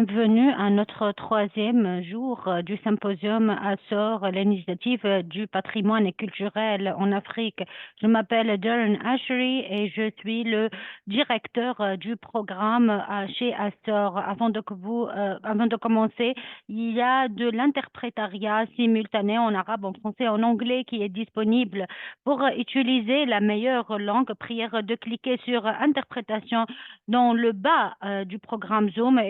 bienvenue à notre troisième jour du symposium Açores, l'initiative du patrimoine culturel en Afrique. Je m'appelle Darren Ashery et je suis le directeur du programme chez Açores. Avant de commencer, il y a de l'interprétariat simultané en arabe, en français, en anglais qui est disponible. Pour utiliser la meilleure langue, prière de cliquer sur interprétation dans le bas du programme Zoom.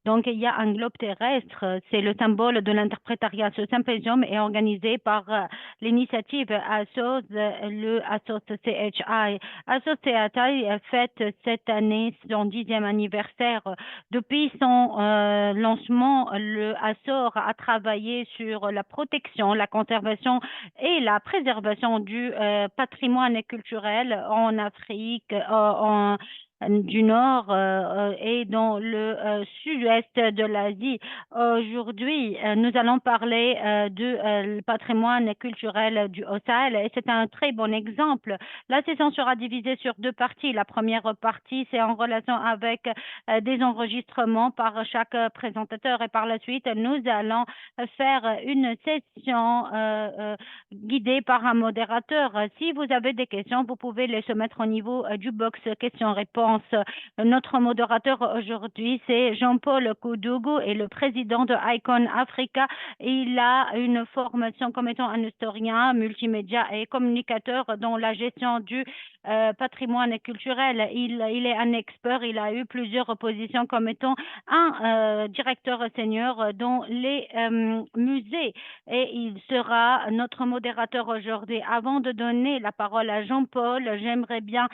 Donc, il y a un globe terrestre, c'est le symbole de l'interprétariat. Ce symposium est organisé par l'initiative ASOS, le ASOS CHI. ASOS CHI fête cette année son 10e anniversaire. Depuis son lancement, le ASOR a travaillé sur la protection, la conservation et la préservation du patrimoine culturel en Afrique, du Nord et dans le sud-ouest de l'Asie. Aujourd'hui, nous allons parler du patrimoine culturel du Haut-Sahel et c'est un très bon exemple. La session sera divisée sur deux parties. La première partie, c'est en relation avec des enregistrements par chaque présentateur et par la suite, nous allons faire une session guidée par un modérateur. Si vous avez des questions, vous pouvez les soumettre au niveau du box questions-réponses. Notre modérateur aujourd'hui, c'est Jean-Paul Koudougou et le président de ICON Africa. Il a une formation comme étant un historien, multimédia et communicateur dans la gestion du patrimoine culturel. Il est un expert, il a eu plusieurs positions comme étant un directeur senior dans les musées et il sera notre modérateur aujourd'hui. Avant de donner la parole à Jean-Paul, j'aimerais bien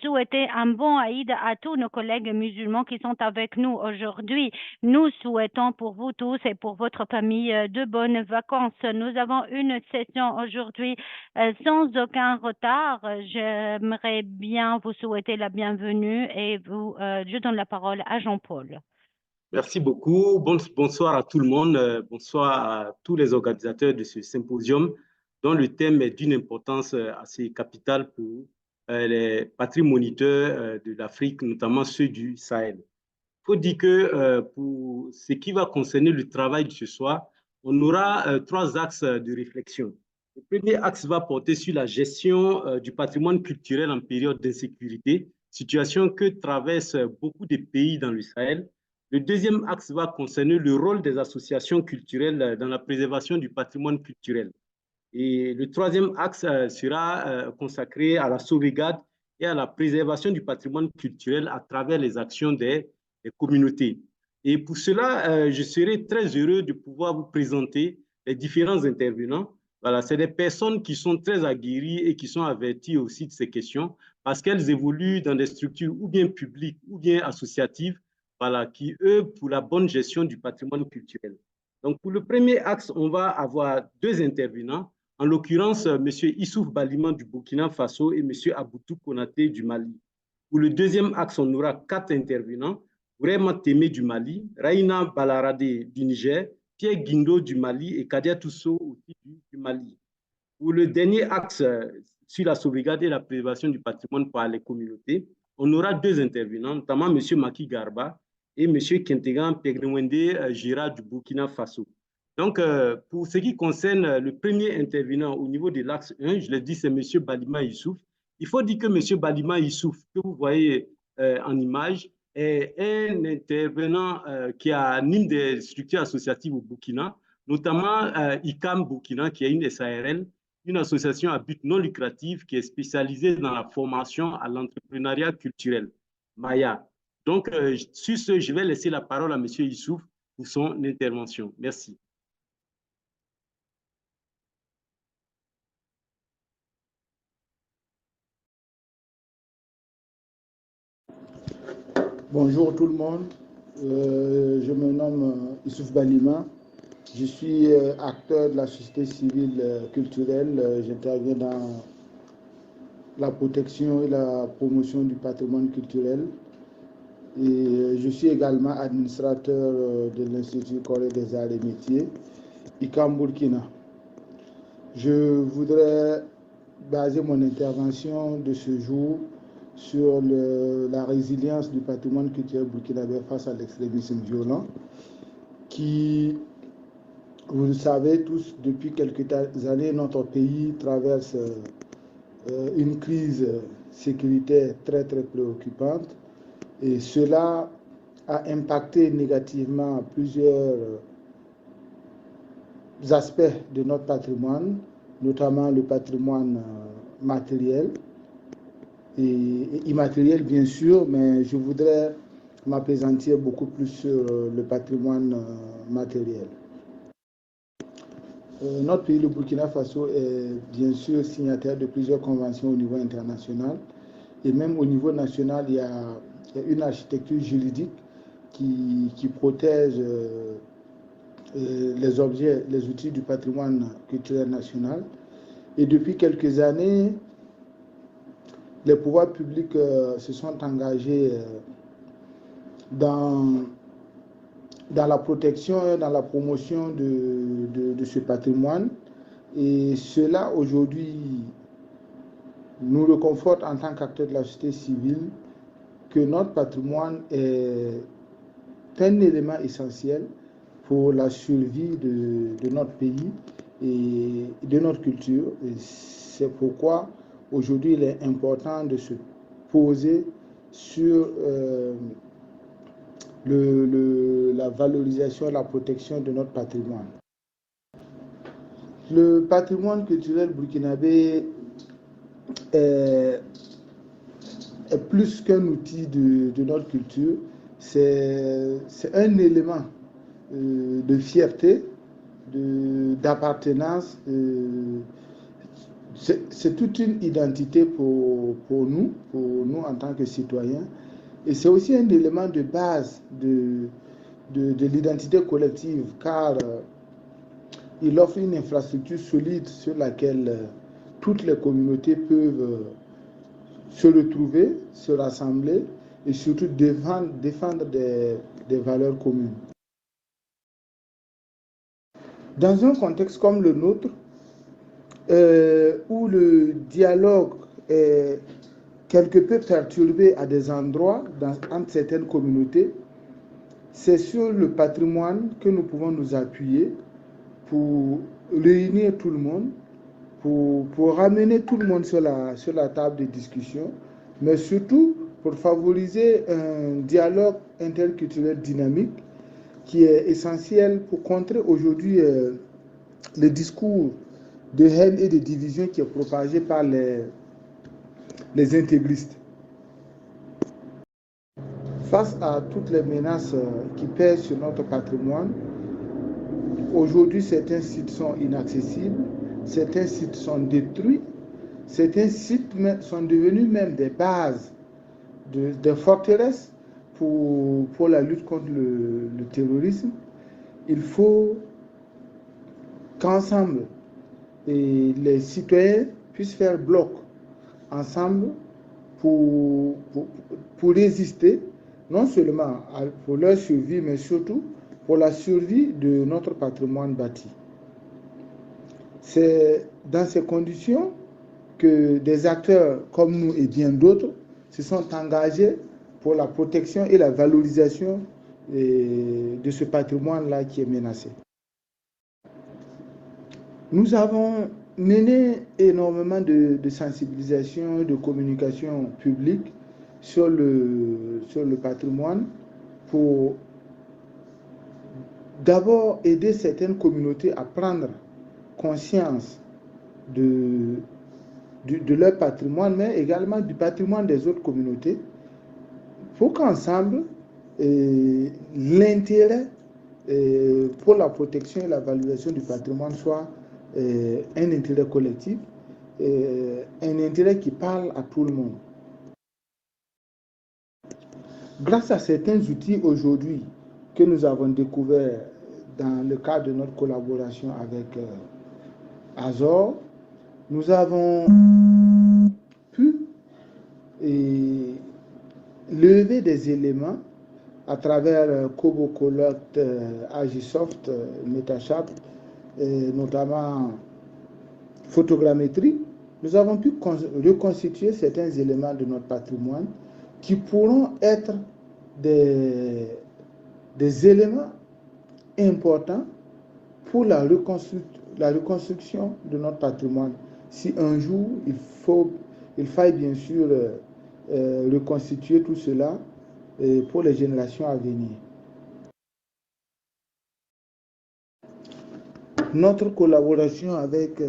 souhaiter un bon Aïd à tous nos collègues musulmans qui sont avec nous aujourd'hui. Nous souhaitons pour vous tous et pour votre famille de bonnes vacances. Nous avons une session aujourd'hui sans aucun retard. J'aimerais bien vous souhaiter la bienvenue et je donne la parole à Jean-Paul. Merci beaucoup. Bonsoir à tout le monde. Bonsoir à tous les organisateurs de ce symposium dont le thème est d'une importance assez capitale pour les patrimoniateurs de l'Afrique, notamment ceux du Sahel. Il faut dire que pour ce qui va concerner le travail de ce soir, on aura trois axes de réflexion. Le premier axe va porter sur la gestion du patrimoine culturel en période d'insécurité, situation que traversent beaucoup de pays dans le Sahel. Le deuxième axe va concerner le rôle des associations culturelles dans la préservation du patrimoine culturel. Et le troisième axe sera consacré à la sauvegarde et à la préservation du patrimoine culturel à travers les actions des communautés. Et pour cela, je serai très heureux de pouvoir vous présenter les différents intervenants. Voilà, c'est des personnes qui sont très aguerries et qui sont averties aussi de ces questions parce qu'elles évoluent dans des structures ou bien publiques ou bien associatives, voilà, qui œuvrent pour la bonne gestion du patrimoine culturel. Donc, pour le premier axe, on va avoir deux intervenants. En l'occurrence, M. Issouf Baliman du Burkina Faso et M. Aboutou Konaté du Mali. Pour le deuxième axe, on aura quatre intervenants. Vraiment Témé du Mali, Raina Balarade du Niger, Pierre Guindo du Mali et Kadia Tousso aussi du Mali. Pour le dernier axe sur la sauvegarde et la préservation du patrimoine par les communautés, on aura deux intervenants, notamment M. Maki Garba et M. Kentegan Pegrewende Gira du Burkina Faso. Donc, pour ce qui concerne le premier intervenant au niveau de l'axe 1, je l'ai dit, c'est M. Balima Issouf. Il faut dire que M. Balima Issouf, que vous voyez en image, est un intervenant qui anime des structures associatives au Burkina, notamment ICAM Burkina, qui est une SARL, une association à but non lucratif qui est spécialisée dans la formation à l'entrepreneuriat culturel, Maya. Donc, sur ce, je vais laisser la parole à M. Issouf pour son intervention. Merci. Bonjour tout le monde, je me nomme Issouf Balima, je suis acteur de la société civile culturelle, j'interviens dans la protection et la promotion du patrimoine culturel et je suis également administrateur de l'Institut Corée des Arts et Métiers, ICAM Burkina. Je voudrais baser mon intervention de ce jour sur la résilience du patrimoine culturel burkinabé face à l'extrémisme violent, qui, vous le savez tous, depuis quelques années, notre pays traverse une crise sécuritaire très très préoccupante, et cela a impacté négativement plusieurs aspects de notre patrimoine, notamment le patrimoine matériel et immatériel bien sûr, mais je voudrais m'appesantir beaucoup plus sur le patrimoine matériel. Notre pays, le Burkina Faso, est bien sûr signataire de plusieurs conventions au niveau international, et même au niveau national, il y a une architecture juridique qui protège les objets, les outils du patrimoine culturel national. Et depuis quelques années, les pouvoirs publics se sont engagés dans la protection et dans la promotion de ce patrimoine. Et cela, aujourd'hui, nous reconforte en tant qu'acteurs de la société civile que notre patrimoine est un élément essentiel pour la survie de notre pays et de notre culture. Et c'est pourquoi aujourd'hui il est important de se poser sur la valorisation et la protection de notre patrimoine. Le patrimoine culturel burkinabé est plus qu'un outil de notre culture, c'est un élément de fierté, d'appartenance, c'est toute une identité pour nous en tant que citoyens, et c'est aussi un élément de base de l'identité collective, car il offre une infrastructure solide sur laquelle toutes les communautés peuvent se retrouver, se rassembler et surtout défendre des valeurs communes. Dans un contexte comme le nôtre, où le dialogue est quelque peu perturbé à des endroits entre certaines communautés, c'est sur le patrimoine que nous pouvons nous appuyer pour réunir tout le monde, pour ramener tout le monde sur la table de discussion, mais surtout pour favoriser un dialogue interculturel dynamique qui est essentiel pour contrer aujourd'hui le discours de haine et de division qui est propagé par les intégristes. Face à toutes les menaces qui pèsent sur notre patrimoine, aujourd'hui certains sites sont inaccessibles, certains sites sont détruits, certains sites sont devenus même des bases, des forteresses pour la lutte contre le terrorisme. Il faut qu'ensemble, les citoyens puissent faire bloc ensemble pour résister, non seulement pour leur survie, mais surtout pour la survie de notre patrimoine bâti. C'est dans ces conditions que des acteurs comme nous et bien d'autres se sont engagés pour la protection et la valorisation de ce patrimoine-là qui est menacé. Nous avons mené énormément de sensibilisation, de communication publique sur le patrimoine pour d'abord aider certaines communautés à prendre conscience de leur patrimoine, mais également du patrimoine des autres communautés, pour qu'ensemble, l'intérêt pour la protection et la valorisation du patrimoine soit un intérêt collectif, un intérêt qui parle à tout le monde. Grâce à certains outils aujourd'hui que nous avons découverts dans le cadre de notre collaboration avec Azor, nous avons pu lever des éléments à travers Kobo Collect, Agisoft, Metashop, notamment photogrammétrie, nous avons pu reconstituer certains éléments de notre patrimoine qui pourront être des éléments importants pour la reconstruction de notre patrimoine. Si un jour, il faille bien sûr reconstituer tout cela pour les générations à venir. Notre collaboration avec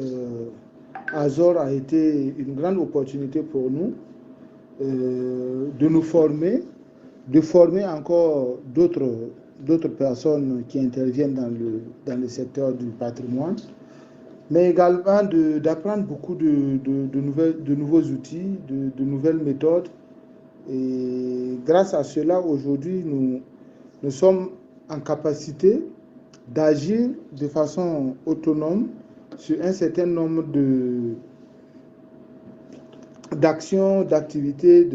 Azor a été une grande opportunité pour nous de nous former, de former encore d'autres personnes qui interviennent dans le secteur du patrimoine, mais également d'apprendre beaucoup de nouveaux outils, de nouvelles méthodes. Et grâce à cela, aujourd'hui, nous sommes en capacité d'agir de façon autonome sur un certain nombre d'actions, d'activités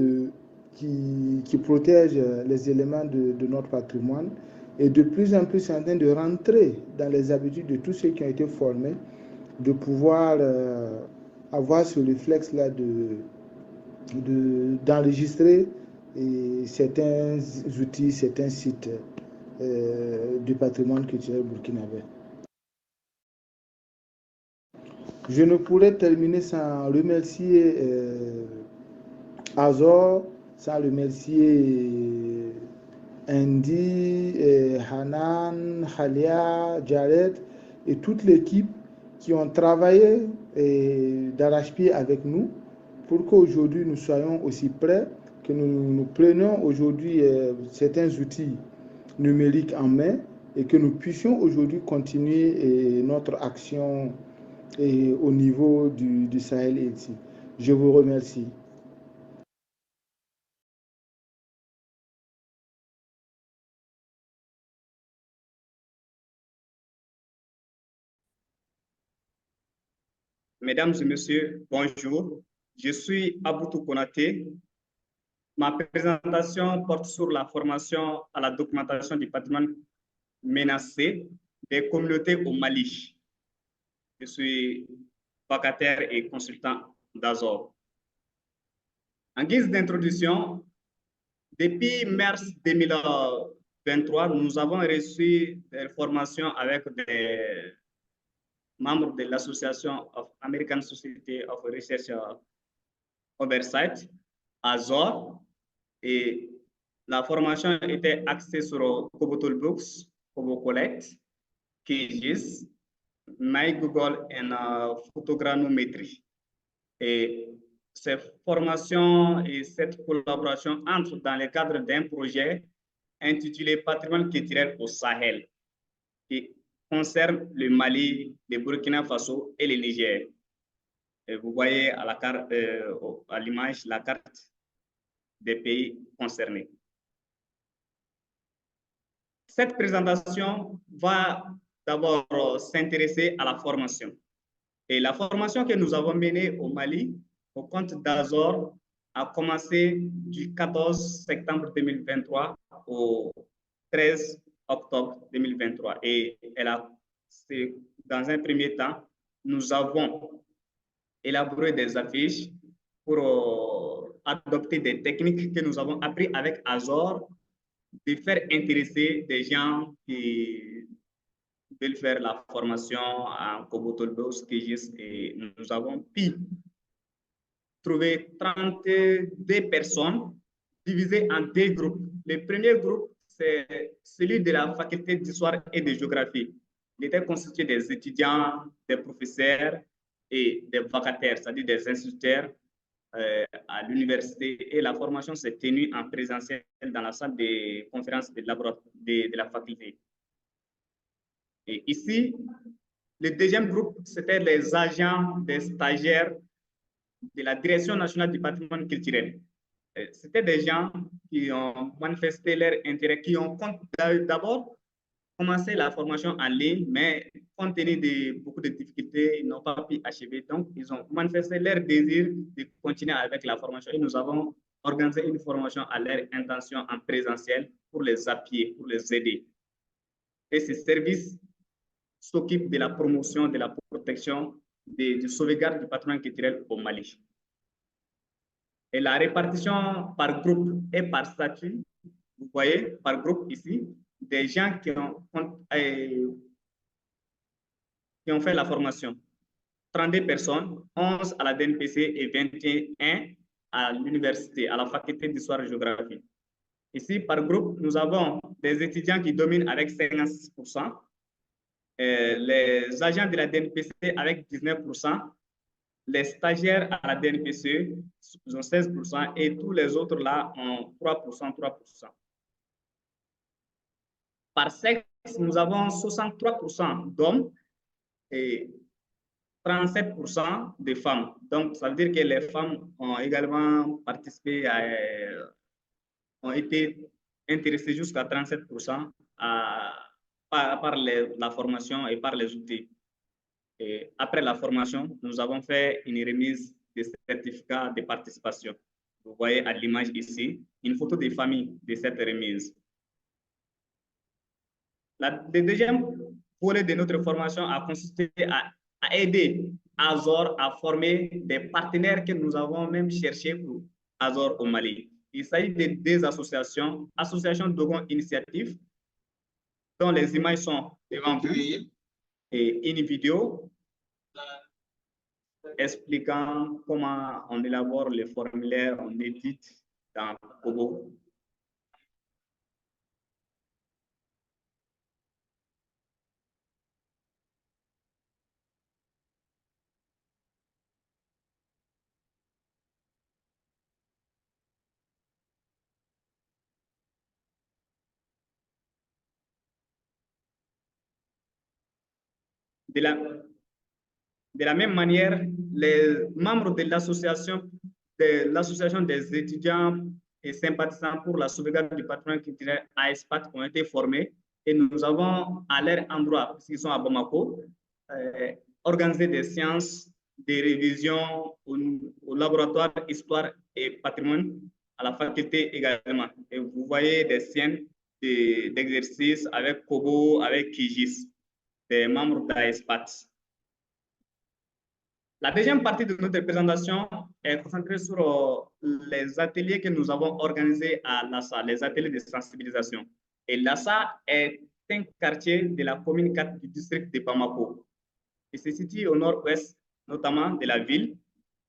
qui protègent les éléments de notre patrimoine, et de plus en plus en train de rentrer dans les habitudes de tous ceux qui ont été formés, de pouvoir avoir ce réflexe-là d'enregistrer certains outils, certains sites du patrimoine culturel burkinabé. Je ne pourrais terminer sans remercier Azor, sans remercier Andy, Hanan, Halia, Jared et toute l'équipe qui ont travaillé d'arrache-pied avec nous pour qu'aujourd'hui nous soyons aussi prêts, que nous prenions aujourd'hui certains outils numériques en main et que nous puissions aujourd'hui continuer notre action au niveau du Sahel et ici. Je vous remercie. Mesdames et messieurs, bonjour. Je suis Aboutou Konaté. Ma présentation porte sur la formation à la documentation du patrimoine menacé des communautés au Mali. Je suis vacataire et consultant d'Azor. En guise d'introduction, depuis mars 2023, nous avons reçu des formations avec des membres de l'Association of American Society of Research Oversight, Azor, et la formation était axée sur Kobo Toolbox, Kobo Collect, QGIS, My Google et photogrammétrie. Et ces formations et cette collaboration entrent dans le cadre d'un projet intitulé Patrimoine culturel au Sahel, qui concerne le Mali, le Burkina Faso et le Niger. Et vous voyez à la carte, à l'image, la carte des pays concernés. Cette présentation va d'abord s'intéresser à la formation. Et la formation que nous avons menée au Mali, au compte d'Azor, a commencé du 14 septembre 2023 au 13 octobre 2023. Et dans un premier temps, nous avons élaboré des affiches pour adopter des techniques que nous avons apprises avec Azor, de faire intéresser des gens qui veulent faire la formation en Kobo Toolbox, QGIS, et nous avons pu trouver 32 personnes divisées en deux groupes. Le premier groupe, c'est celui de la faculté d'histoire et de géographie. Il était constitué des étudiants, des professeurs et des vacataires, c'est-à-dire des instituteurs à l'université, et la formation s'est tenue en présentiel dans la salle de conférence de la faculté. Et ici, le deuxième groupe, c'était les agents, des stagiaires de la Direction nationale du patrimoine culturel. C'était des gens qui ont manifesté leur intérêt, qui ont d'abord commencé la formation en ligne, mais compte tenu de beaucoup de difficultés, ils n'ont pas pu achever. Donc, ils ont manifesté leur désir de continuer avec la formation. Et nous avons organisé une formation à leur intention en présentiel pour les appuyer, pour les aider. Et ces services s'occupent de la promotion, de la protection de sauvegarde du patrimoine culturel au Mali. Et la répartition par groupe et par statut, vous voyez, par groupe ici, des gens qui ont fait la formation. 32 personnes, 11 à la DNPC et 21 à l'université, à la faculté d'histoire et géographie. Ici, par groupe, nous avons des étudiants qui dominent avec 56%, les agents de la DNPC avec 19%, les stagiaires à la DNPC ont 16% et tous les autres là ont 3%, 3%. Par sexe, nous avons 63% d'hommes et 37% de femmes. Donc, ça veut dire que les femmes ont également participé, ont été intéressées jusqu'à 37% par la formation et par les outils. Et après la formation, nous avons fait une remise de certificats de participation. Vous voyez à l'image ici, une photo des familles de cette remise. Le deuxième volet de notre formation a consisté à aider Azor à former des partenaires que nous avons même cherchés pour Azor au Mali. Il s'agit de deux associations, Association Dogon Initiative, dont les images sont devant vous, et une vidéo expliquant comment on élabore les formulaires, on édite dans Kobo. De la même manière, les membres de l'association des étudiants et sympathisants pour la sauvegarde du patrimoine culturel AESPAT ont été formés et nous avons à leur endroit, puisqu'ils sont à Bamako, organisé des séances de révision au laboratoire Histoire et Patrimoine à la faculté également. Et vous voyez des scènes d'exercices avec Kobo, avec Kijis, des membres d'AESPAT. La deuxième partie de notre présentation est concentrée sur les ateliers que nous avons organisés à Lassa, les ateliers de sensibilisation. Et Lassa est un quartier de la commune 4 du district de Bamako. Il se situe au nord-ouest, notamment de la ville.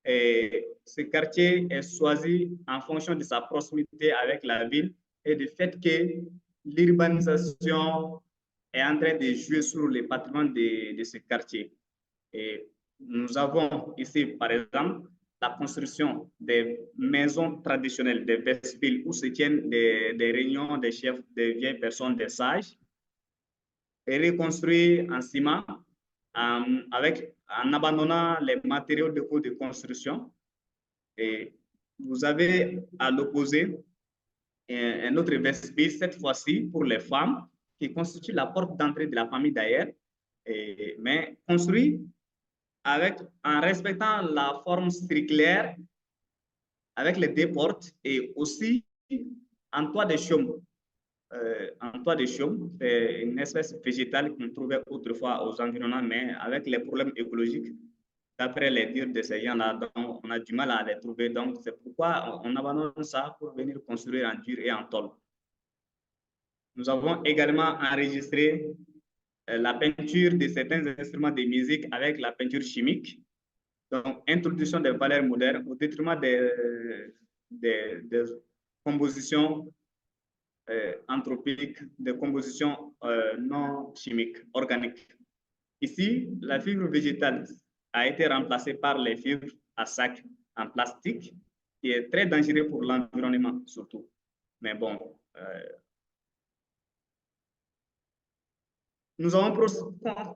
Et ce quartier est choisi en fonction de sa proximité avec la ville et du fait que l'urbanisation est en train de jouer sur le patrimoine de ce quartier. Et nous avons ici, par exemple, la construction des maisons traditionnelles, des vestibules où se tiennent des réunions des chefs, des vieilles personnes, des sages, et reconstruit en ciment en abandonnant les matériaux de construction. Et vous avez à l'opposé un autre vestibule, cette fois-ci pour les femmes, qui constitue la porte d'entrée de la famille d'ailleurs, mais construit en respectant la forme circulaire avec les deux portes et aussi en toit de chaume. En toit de chaume, c'est une espèce végétale qu'on trouvait autrefois aux environnants, mais avec les problèmes écologiques, d'après les dires de ces gens-là, on a du mal à les trouver. Donc, c'est pourquoi on abandonne ça pour venir construire en dur et en tôle. Nous avons également enregistré la peinture de certains instruments de musique avec la peinture chimique. Donc, introduction des valeurs modernes au détriment des compositions anthropiques, des compositions non chimiques, organiques. Ici, la fibre végétale a été remplacée par les fibres à sac en plastique, qui est très dangereux pour l'environnement surtout. Mais bon, nous avons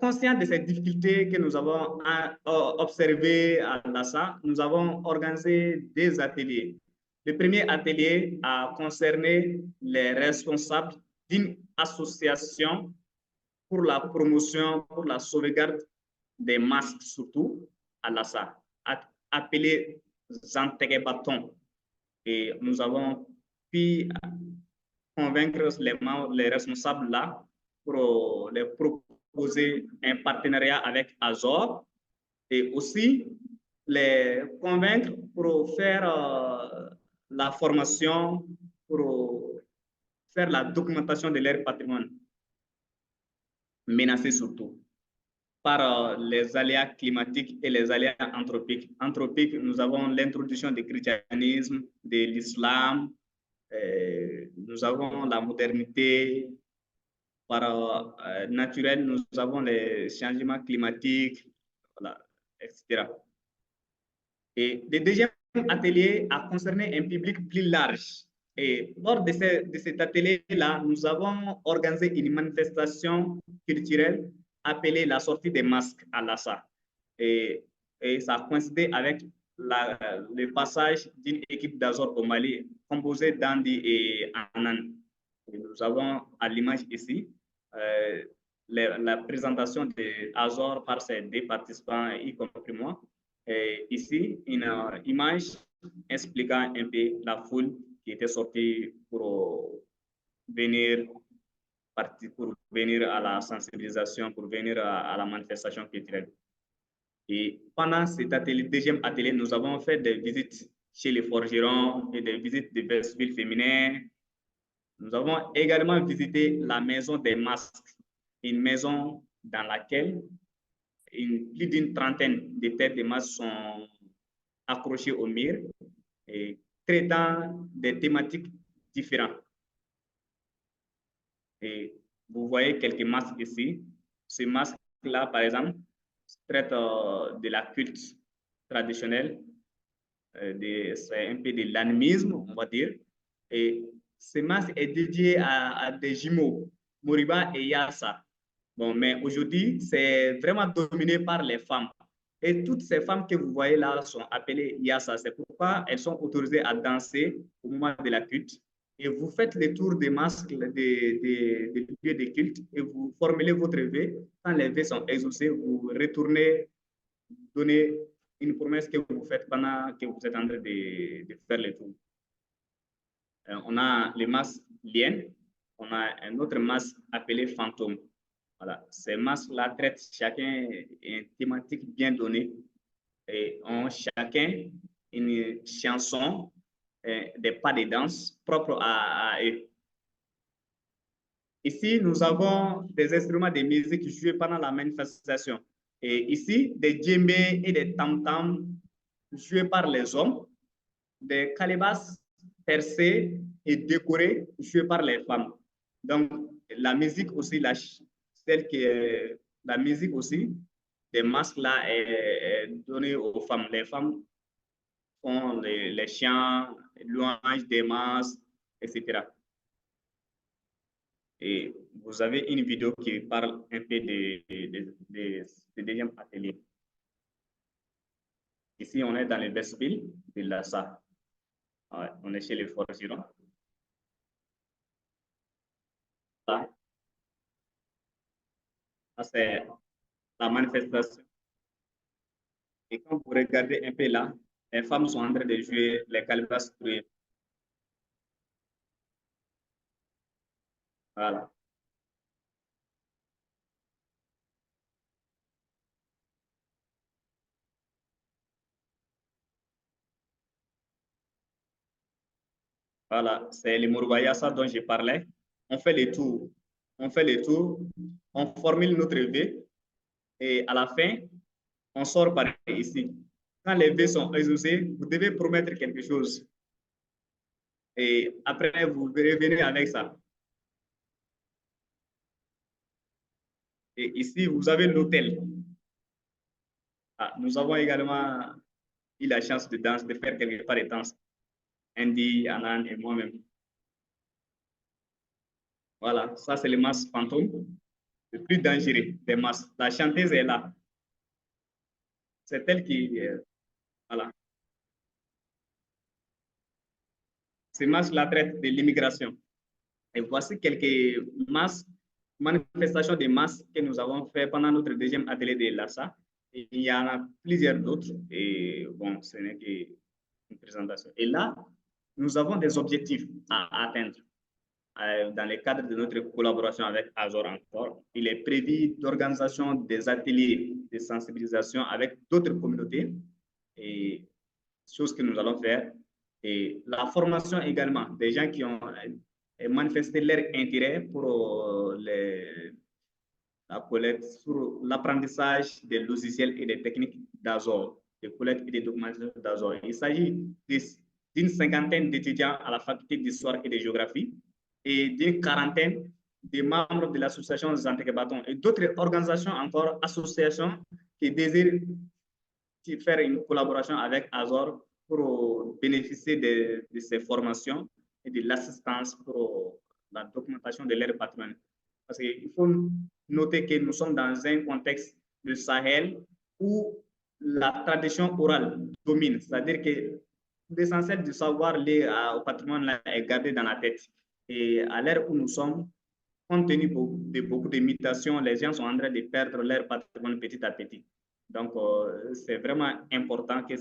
conscience de ces difficultés que nous avons observées à Lassa. Nous avons organisé des ateliers. Le premier atelier a concerné les responsables d'une association pour la promotion, pour la sauvegarde des masques, surtout à Lassa, appelé Zantegebaton. Et nous avons pu convaincre les responsables là pour les proposer un partenariat avec Azor et aussi les convaincre pour faire la formation, pour faire la documentation de leur patrimoine, menacé surtout par les aléas climatiques et les aléas anthropiques. Anthropiques, nous avons l'introduction du christianisme, de l'islam, nous avons la modernité. Par naturel, nous avons les changements climatiques, voilà, etc. Et le deuxième atelier a concerné un public plus large. Et lors de cet atelier-là, nous avons organisé une manifestation culturelle appelée la sortie des masques à Lhassa. Et ça a coïncidé avec le passage d'une équipe d'Azor au Mali composée d'Andi et Anan. Et nous avons à l'image ici la présentation d'Azor par ses deux participants, y compris moi. Et ici, une image expliquant un peu la foule qui était sortie pour venir à la sensibilisation, pour venir à la manifestation culturelle. Et pendant cet atelier, deuxième atelier, nous avons fait des visites chez les forgerons et des visites de vestibules féminins. Nous avons également visité la maison des masques, une maison dans laquelle plus d'une trentaine de têtes de masques sont accrochées au mur et traitant des thématiques différentes. Et vous voyez quelques masques ici. Ces masques-là, par exemple, traitent de la culte traditionnelle, c'est un peu de l'animisme, on va dire. Et ce masque est dédié à des jumeaux, Moriba et Yassa. Bon, mais aujourd'hui, c'est vraiment dominé par les femmes. Et toutes ces femmes que vous voyez là sont appelées Yassa. C'est pourquoi elles sont autorisées à danser au moment de la culte. Et vous faites le tour des masques des lieux de culte et vous formulez votre vœu. Quand les vœux sont exaucés, vous retournez, donnez une promesse que vous faites pendant que vous êtes en train de faire le tour. On a le masque lien, on a un autre masque appelé fantôme. Voilà, ces masques-là traitent chacun une thématique bien donnée et ont chacun une chanson, des pas de danse propres à eux. Ici, nous avons des instruments de musique joués pendant la manifestation. Et ici, des djembés et des tam-tams joués par les hommes, des calebasses percées et décorées jouées par les femmes. Donc, la musique aussi, la musique aussi, des masques là est donnée aux femmes. Les femmes font les chants, les louanges des masques, etc. Et vous avez une vidéo qui parle un peu de ce deuxième atelier. Ici, on est dans le vestibule de Lhassa. Ouais, on est chez les forgerons. Là, c'est la manifestation. Et quand vous regardez un peu là, les femmes sont en train de jouer les calebasses. Voilà. Voilà, c'est le Mouroubayassa dont je parlais. On fait les tours. On fait les tours, on formule notre vœu et à la fin, on sort par ici. Quand les vœux sont exaucés, vous devez promettre quelque chose. Et après, vous revenez avec ça. Et ici, vous avez l'hôtel. Ah, nous avons également eu la chance de faire quelques pas de danse. Andy, Anan et moi-même. Voilà, ça c'est le masque fantôme, le plus dangereux des masques. La chanteuse est là. C'est elle qui... voilà. Ces masques-là traitent de l'immigration. Et voici quelques manifestations de masques que nous avons fait pendant notre deuxième atelier de Lhassa. Il y en a plusieurs d'autres. Et bon, ce n'est qu'une présentation. Et là, nous avons des objectifs à atteindre. Dans le cadre de notre collaboration avec Azor encore, il est prévu d'organisation des ateliers de sensibilisation avec d'autres communautés, et chose que nous allons faire. Et la formation également, des gens qui ont manifesté leur intérêt pour la collecte, sur l'apprentissage des logiciels et des techniques d'Azure, de collecte et de documentation d'Azure. Il s'agit d'une cinquantaine d'étudiants à la faculté d'histoire et de géographie et d'une quarantaine de membres de l'association Zantek Bâton et d'autres organisations encore, associations qui désirent faire une collaboration avec Azure pour bénéficier de ces formations et de l'assistance pour la documentation de leur patrimoine. Parce qu'il faut noter que nous sommes dans un contexte de Sahel où la tradition orale domine, c'est-à-dire que l'essentiel du savoir lié au patrimoine est gardé dans la tête. Et à l'ère où nous sommes, compte tenu de beaucoup de mutations, les gens sont en train de perdre leur patrimoine petit à petit. Donc, c'est vraiment important que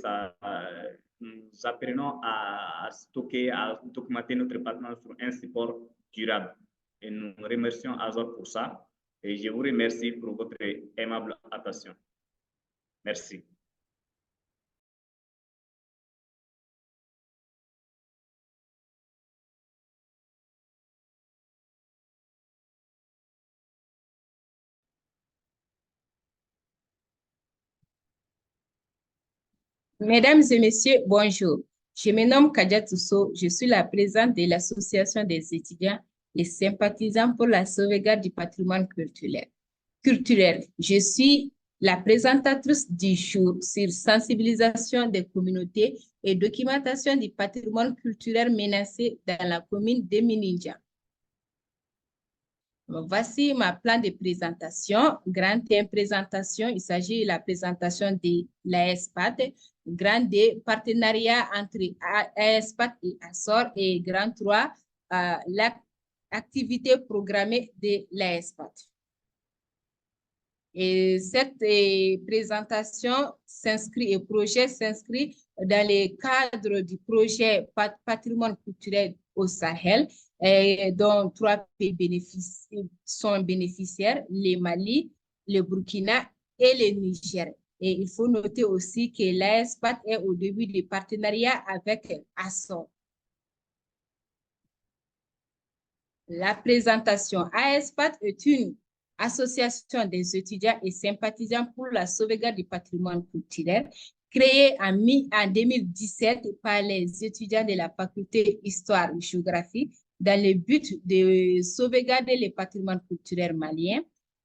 nous apprenons à stocker, à documenter notre patrimoine sur un support durable. Et nous remercions Azure pour ça. Et je vous remercie pour votre aimable attention. Merci. Mesdames et messieurs, bonjour. Je me nomme Kadia Tousso. Je suis la présidente de l'Association des étudiants et sympathisants pour la sauvegarde du patrimoine culturel. Je suis la présentatrice du jour sur sensibilisation des communautés et documentation du patrimoine culturel menacé dans la commune de Mininja. Voici ma plan de présentation. Grand thème présentation, il s'agit de la présentation de l'AESPAT. Grand D, partenariat entre AESPAT et ASOR. Et grand 3, l'activité programmée de l'AESPAT. Et cette présentation s'inscrit, projet s'inscrit dans le cadre du projet Patrimoine culturel au Sahel, dont 3 pays sont bénéficiaires, le Mali, le Burkina et le Niger. Et il faut noter aussi que l'AESPAT est au début du partenariat avec ASOR. La présentation. AESPAT est une association des étudiants et sympathisants pour la sauvegarde du patrimoine culturel, créée en 2017 par les étudiants de la faculté Histoire et Géographie dans le but de sauvegarder le patrimoine culturel malien,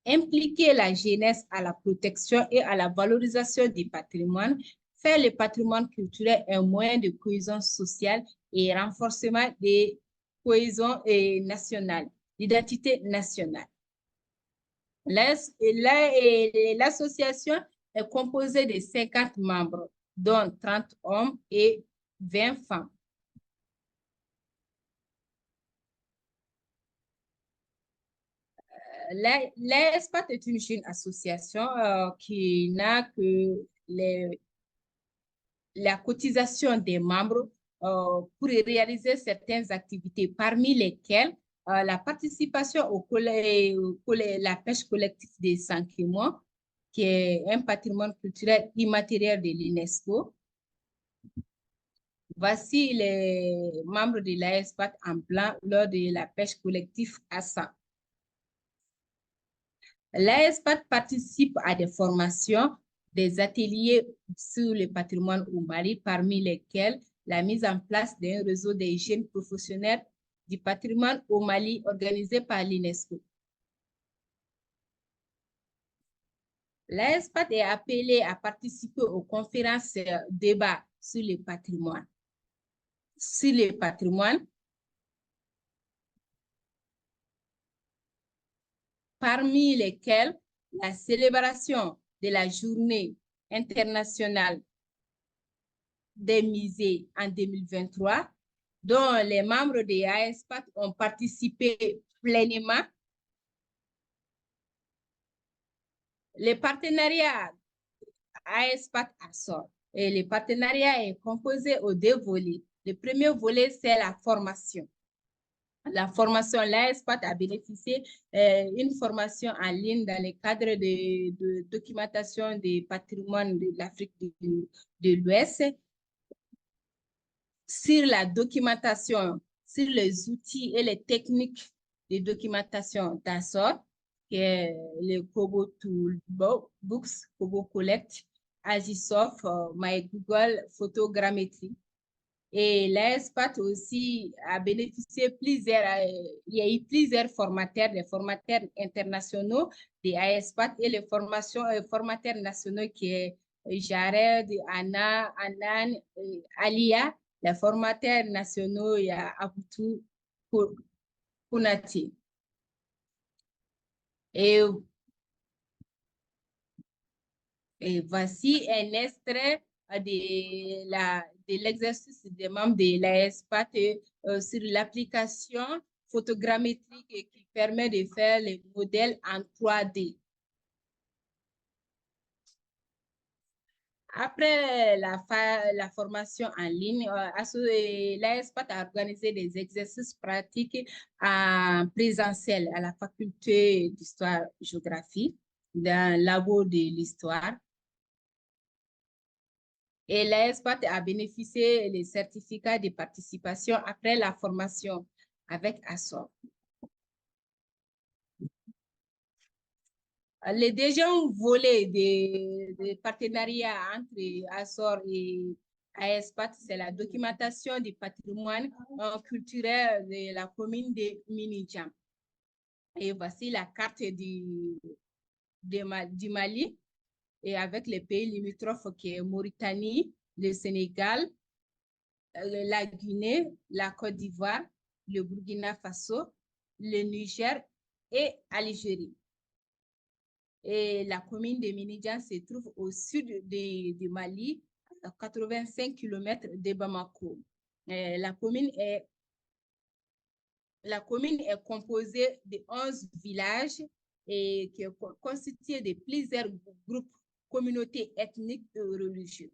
impliquer la jeunesse à la protection et à la valorisation du patrimoine, faire le patrimoine culturel un moyen de cohésion sociale et renforcement de cohésion nationale, l'identité nationale. L'association est composée de 50 membres, dont 30 hommes et 20 femmes. L'AESPAT est une jeune association qui n'a que la cotisation des membres pour réaliser certaines activités, parmi lesquelles la participation la pêche collective des Sankimo, qui est un patrimoine culturel immatériel de l'UNESCO. Voici les membres de l'AESPAT en blanc lors de la pêche collective à Assa. L'AESPAT participe à des formations, des ateliers sur le patrimoine au Mali, parmi lesquels la mise en place d'un réseau des jeunes professionnels du patrimoine au Mali organisé par l'UNESCO. L'AESPAT est appelée à participer aux conférences débats sur le patrimoine. Parmi lesquels la célébration de la Journée internationale des musées en 2023, dont les membres de l'AESPAT ont participé pleinement. Le partenariat AESPAT-ASOR, et le partenariat est composé aux 2 volets. Le premier volet, c'est la formation. La formation, l'AESPAT a bénéficié d'une formation en ligne dans le cadre de documentation des patrimoines de l'Afrique de l'Ouest sur la documentation, sur les outils et les techniques de documentation d'Azor, qui est le Kobo Toolbox, Kobo Collect, Agisoft, MyGoogle, Photogrammetry. Et l'AESPAT aussi a bénéficié il y a eu plusieurs formateurs, les formateurs internationaux des AESPAT et les formateurs nationaux qui est Jared, Anna, Anan, Alia. Les formateurs nationaux, il y a Abutu Kunati. Et voici un extrait de l'exercice des membres de l'AESPAT sur l'application photogrammétrique qui permet de faire les modèles en 3D. Après la formation en ligne, l'AESPAT a organisé des exercices pratiques en présentiel à la faculté d'histoire-géographie, dans le labo de l'histoire. Et l'AESPAT a bénéficié des certificats de participation après la formation avec Azor. Les deuxième volet des partenariats entre Azor et AESPAT, c'est la documentation du patrimoine culturel de la commune de Minidjam. Et voici la carte du Mali, et avec les pays limitrophes qui est Mauritanie, le Sénégal, la Guinée, la Côte d'Ivoire, le Burkina Faso, le Niger et l'Algérie. Et la commune de Minidjam se trouve au sud du Mali, à 85 km de Bamako. La commune est composée de 11 villages et qui est constituée de plusieurs groupes, communautés ethniques et religieuses.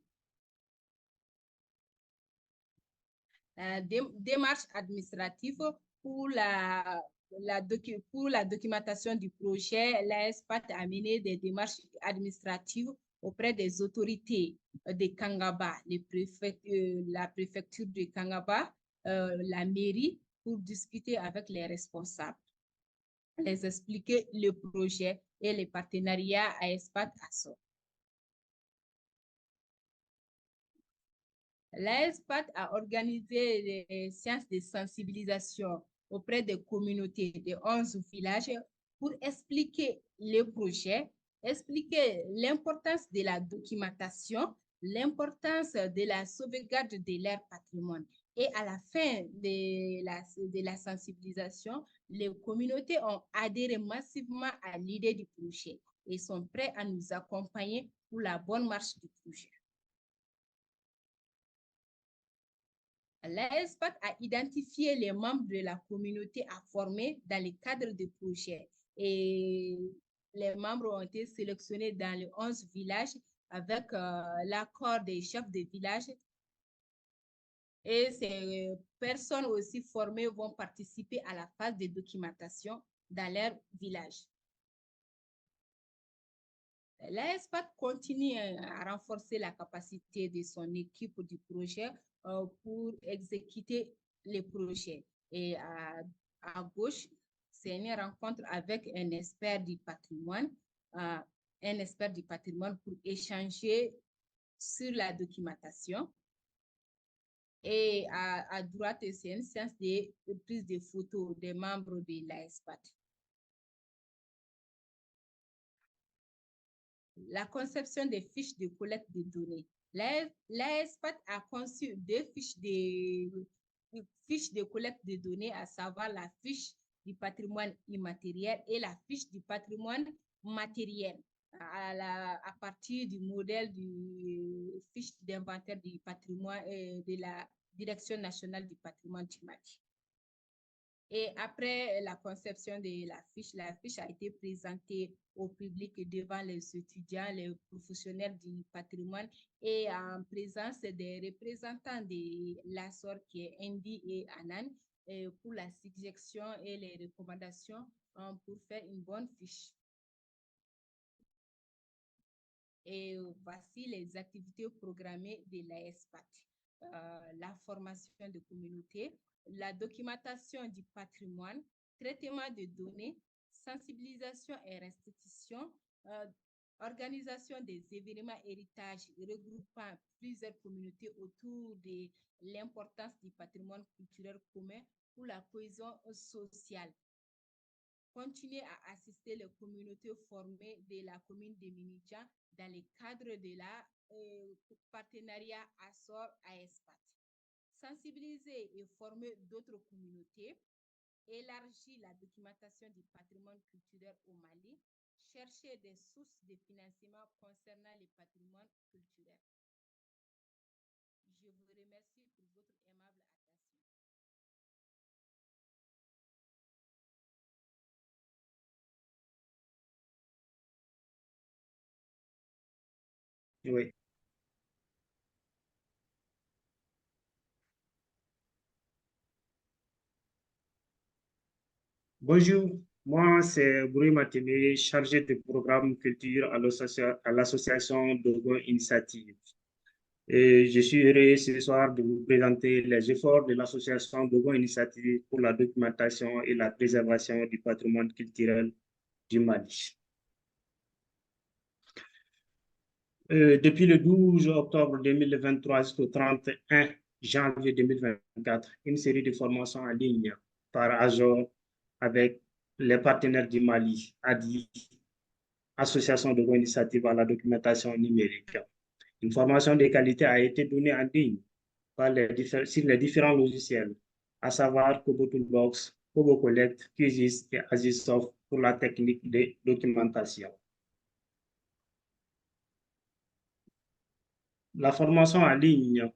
La démarche administrative pour la documentation du projet, l'AESPAT a mené des démarches administratives auprès des autorités de Kangaba, la préfecture de Kangaba, la mairie, pour discuter avec les responsables, les expliquer le projet et les partenariats AESPAT-Azor. L'AESPAT a organisé des séances de sensibilisation auprès des communautés de 11 villages pour expliquer le projet, expliquer l'importance de la documentation, l'importance de la sauvegarde de leur patrimoine. Et à la fin de la sensibilisation, les communautés ont adhéré massivement à l'idée du projet et sont prêts à nous accompagner pour la bonne marche du projet. L'AESPAT a identifié les membres de la communauté à former dans le cadre du projet et les membres ont été sélectionnés dans les 11 villages avec l'accord des chefs de village, et ces personnes aussi formées vont participer à la phase de documentation dans leur village. L'AESPAT continue à renforcer la capacité de son équipe du projet pour exécuter les projets. Et à gauche, c'est une rencontre avec un expert du patrimoine, pour échanger sur la documentation. Et à droite, c'est une séance de prise de photos des membres de l'AESPAT. La conception des fiches de collecte de données. L'AESPAT a conçu deux fiches de collecte de données, à savoir la fiche du patrimoine immatériel et la fiche du patrimoine matériel, à partir du modèle du fiche d'inventaire du patrimoine de la Direction nationale du patrimoine du Mali. Et après la conception de la fiche a été présentée au public devant les étudiants, les professionnels du patrimoine et en présence des représentants de l'Azor qui est Andy et Anan, pour la suggestion et les recommandations pour faire une bonne fiche. Et voici les activités programmées de l'AESPAT. La formation de communauté, la documentation du patrimoine, traitement de données, sensibilisation et restitution, organisation des événements héritage regroupant plusieurs communautés autour de l'importance du patrimoine culturel commun pour la cohésion sociale. Continuer à assister les communautés formées de la commune de Minidjan dans le cadre de la partenariat ASSOR-AESPAT. Sensibiliser et former d'autres communautés. Élargir la documentation du patrimoine culturel au Mali. Chercher des sources de financement concernant le patrimoine culturel. Je vous remercie pour votre aimable attention. Oui. Bonjour, moi c'est Bouri Matémé, chargé de programme culture à l'association Dogon Initiative. Et je suis heureux ce soir de vous présenter les efforts de l'association Dogon Initiative pour la documentation et la préservation du patrimoine culturel du Mali. Depuis le 12 octobre 2023 jusqu'au 31 janvier 2024, une série de formations en ligne par ASSOR avec les partenaires du Mali, ADI, Association de initiative à la documentation numérique. Une formation de qualité a été donnée en ligne sur les différents logiciels, à savoir Kobo Toolbox, Kobo Collect, QGIS et Azisoft pour la technique de documentation. La formation en ligne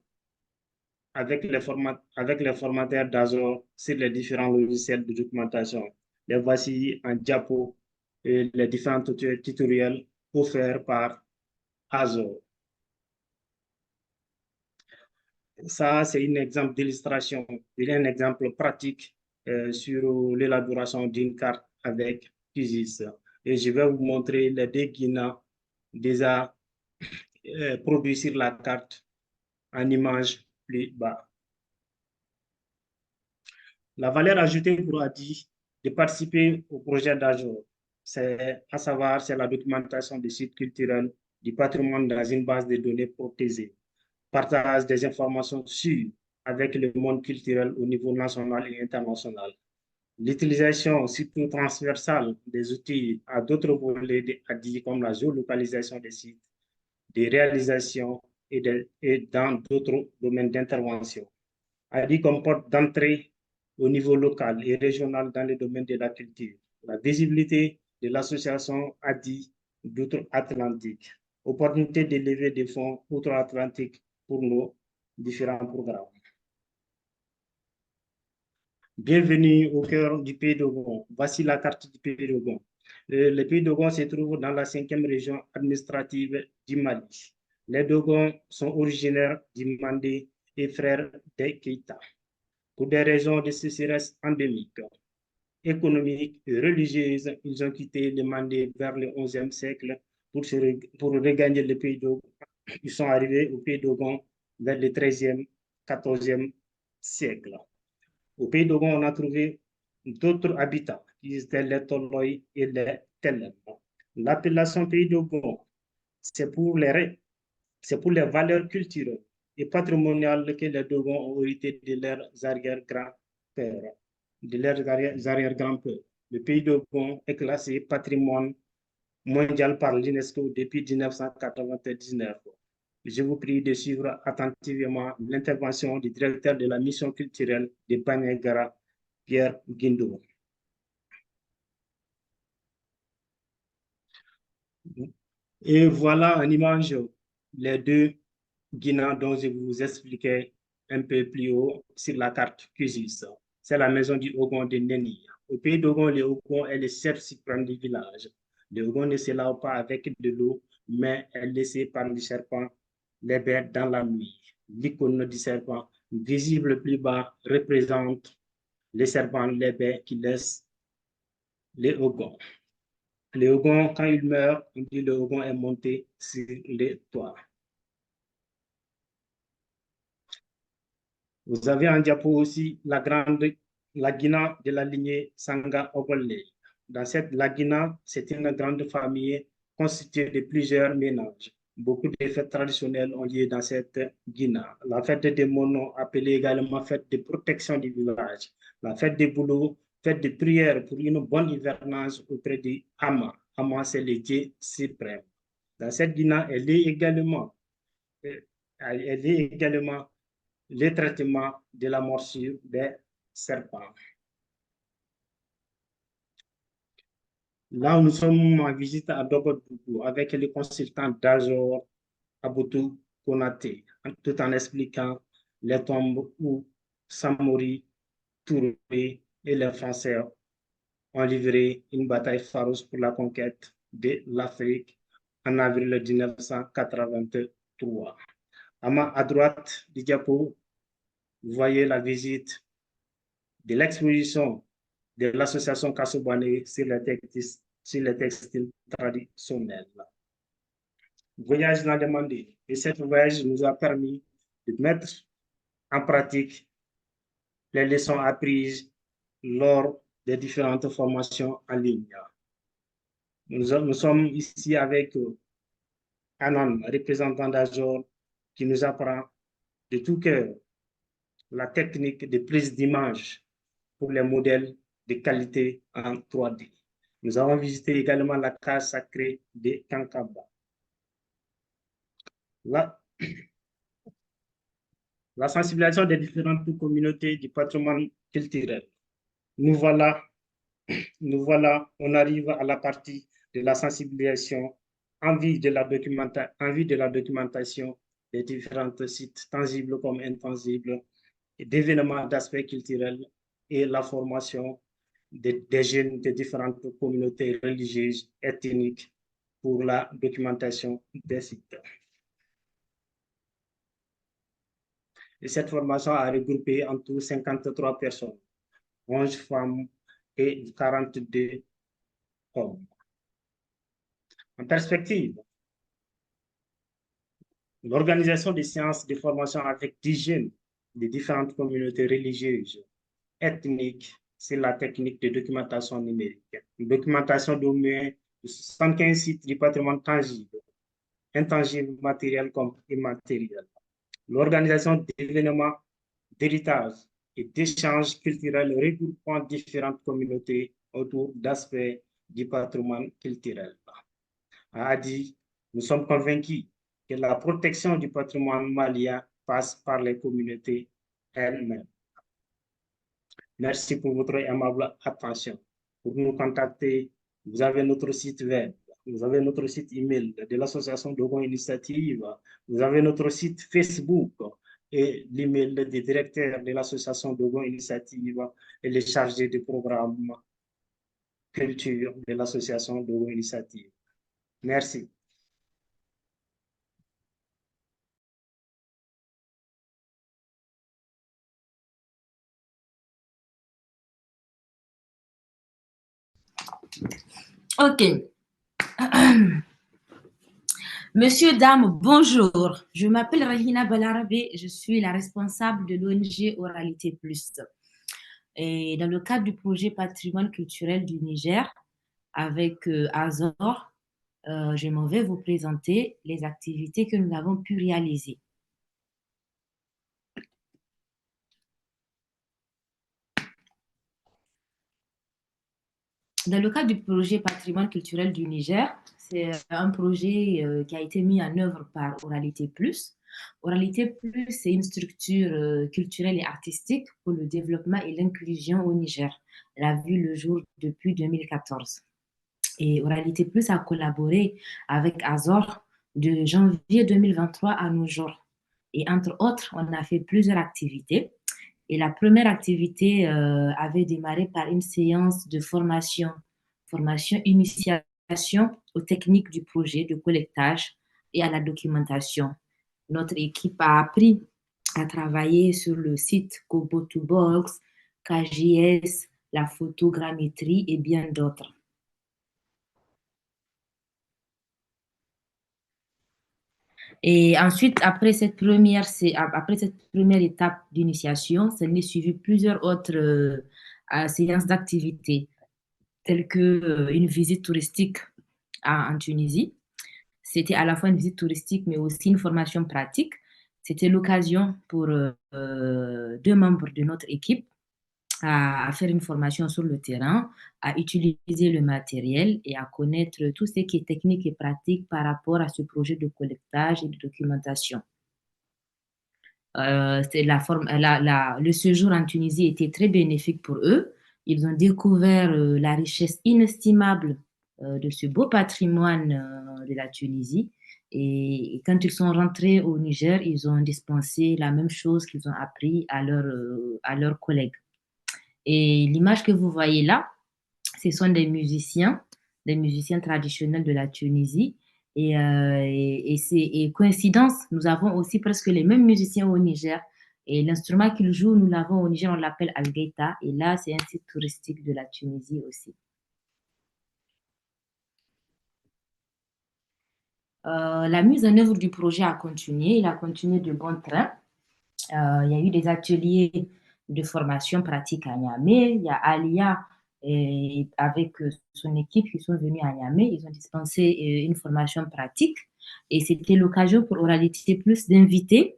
avec les formateurs d'ASSOR sur les différents logiciels de documentation. Les voici en diapo et les différents tutoriels offerts par ASSOR. Ça, c'est un exemple d'illustration, un exemple pratique sur l'élaboration d'une carte avec QGIS. Et je vais vous montrer les deux guinas déjà produits sur la carte en image plus bas. La valeur ajoutée pour ADI de participer au projet d'ASSOR, c'est à savoir c'est la documentation des sites culturels du patrimoine dans une base de données protégée, partage des informations sûres avec le monde culturel au niveau national et international, l'utilisation surtout transversale des outils à d'autres volets d'ADI comme la géolocalisation des sites, des réalisations et dans d'autres domaines d'intervention. ADI comme porte d'entrée au niveau local et régional dans le domaine de la culture, la visibilité de l'association ADI d'outre-Atlantique, opportunité de lever des fonds outre-Atlantique pour nos différents programmes. Bienvenue au cœur du pays d'Ogon. Voici la carte du pays d'Ogon. Le pays d'Ogon se trouve dans la 5e région administrative du Mali. Les Dogons sont originaires du Mandé et frères des Keïta. Pour des raisons de sécheresse endémique, économique et religieuse, ils ont quitté le Mandé vers le XIe siècle pour regagner le pays d'Ogon. Ils sont arrivés au pays d'Ogon vers le XIIIe, XIVe siècle. Au pays d'Ogon, on a trouvé d'autres habitats, qui étaient les Toloi et les Telem. L'appellation pays d'Ogon, c'est pour les valeurs culturelles et patrimoniales que les Dogons ont hérité de leurs arrière-grands-pères. Le pays d'Ogon est classé patrimoine mondial par l'UNESCO depuis 1999. Je vous prie de suivre attentivement l'intervention du directeur de la mission culturelle de Bandiagara, Pierre Guindo. Et voilà en image les deux Guinas dont je vous expliquais un peu plus haut sur la carte QGIS. C'est la maison du Ogon de Neni. Au pays d'Ogon, le Ogon est le chef suprême du village. Le Ogon ne se lave pas avec de l'eau, mais est laissé par le serpent les bêtes dans la nuit. L'icône du serpent, visible plus bas, représente les serpents, les baies qui laissent les ogons. Les ogons, quand ils meurent, on dit le ogon est monté sur les toits. Vous avez en diapo aussi la Guina de la lignée Sanga Ogole. Dans cette Lagina, c'est une grande famille constituée de plusieurs ménages. Beaucoup de fêtes traditionnelles ont lieu dans cette Guina. La fête des Monos, appelée également fête de protection du village. La fête des Boulots, fête de prière pour une bonne hivernage auprès des Ama. Ama, c'est le dieu suprême. Dans cette Guina, elle est également le traitement de la morsure des serpents. Là, nous sommes en visite à Dogodougou avec le consultant d'Azor Aboutou Konaté, tout en expliquant les tombes où Samori, Touré et les Français ont livré une bataille farouche pour la conquête de l'Afrique en avril 1983. À droite du diapo, vous voyez la visite de l'exposition de l'association Kassobane sur les textiles traditionnels. Voyage l'a demandé et ce voyage nous a permis de mettre en pratique les leçons apprises lors des différentes formations en ligne. Nous sommes ici avec Anan, représentant d'Azor, qui nous apprend de tout cœur la technique de prise d'image pour les modèles de qualité en 3D. Nous avons visité également la case sacrée de Kankaba. La sensibilisation des différentes communautés du patrimoine culturel. Nous voilà, on arrive à la partie de la sensibilisation en vue de la documentation des différents sites tangibles comme intangibles, et d'événements d'aspect culturel et la formation des jeunes de différentes communautés religieuses, ethniques pour la documentation des sites. Et cette formation a regroupé en tout 53 personnes, 11 femmes et 42 hommes. En perspective, l'organisation des séances de formation avec 10 jeunes de différentes communautés religieuses, ethniques, c'est la technique de documentation numérique. Une documentation d'au moins 75 sites du patrimoine tangible, intangible, matériel comme immatériel. L'organisation d'événements d'héritage et d'échanges culturels regroupant différentes communautés autour d'aspects du patrimoine culturel. A dit, nous sommes convaincus que la protection du patrimoine malien passe par les communautés elles-mêmes. Merci pour votre aimable attention. Pour nous contacter, vous avez notre site web, vous avez notre site email de l'association Dogon Initiative, vous avez notre site Facebook et l'email du directeur de l'association Dogon Initiative et les chargés de programme culture de l'association Dogon Initiative. Merci. Ok. Monsieur, dame, bonjour. Je m'appelle Rahina Balarabe, je suis la responsable de l'ONG Oralité Plus. Et dans le cadre du projet Patrimoine culturel du Niger, avec Azor, je m'en vais vous présenter les activités que nous avons pu réaliser. Dans le cadre du projet Patrimoine culturel du Niger, c'est un projet qui a été mis en œuvre par Oralité Plus. Oralité Plus, c'est une structure culturelle et artistique pour le développement et l'inclusion au Niger. Elle a vu le jour depuis 2014. Et Oralité Plus a collaboré avec Azor de janvier 2023 à nos jours. Et entre autres, on a fait plusieurs activités. Et la première activité avait démarré par une séance de formation initiation aux techniques du projet de collectage et à la documentation. Notre équipe a appris à travailler sur le site Kobo2Box, KGS, la photogrammétrie et bien d'autres. Et ensuite, après cette première étape d'initiation, ça n'est suivi plusieurs autres séances d'activité, telles qu'une visite touristique en Tunisie. C'était à la fois une visite touristique, mais aussi une formation pratique. C'était l'occasion pour 2 membres de notre équipe à faire une formation sur le terrain, à utiliser le matériel et à connaître tout ce qui est technique et pratique par rapport à ce projet de collectage et de documentation. Le séjour en Tunisie était très bénéfique pour eux. Ils ont découvert la richesse inestimable de ce beau patrimoine de la Tunisie. Et quand ils sont rentrés au Niger, ils ont dispensé la même chose qu'ils ont appris à leurs collègues. Et l'image que vous voyez là, ce sont des musiciens traditionnels de la Tunisie. Et coïncidence, nous avons aussi presque les mêmes musiciens au Niger. Et l'instrument qu'ils jouent, nous l'avons au Niger, on l'appelle Algaïta. Et là, c'est un site touristique de la Tunisie aussi. La mise en œuvre du projet a continué. Il a continué de bon train. Il y a eu des ateliers de formation pratique à Niamey. Il y a Alia avec son équipe qui sont venus à Niamey. Ils ont dispensé une formation pratique et c'était l'occasion pour Oralité Plus d'inviter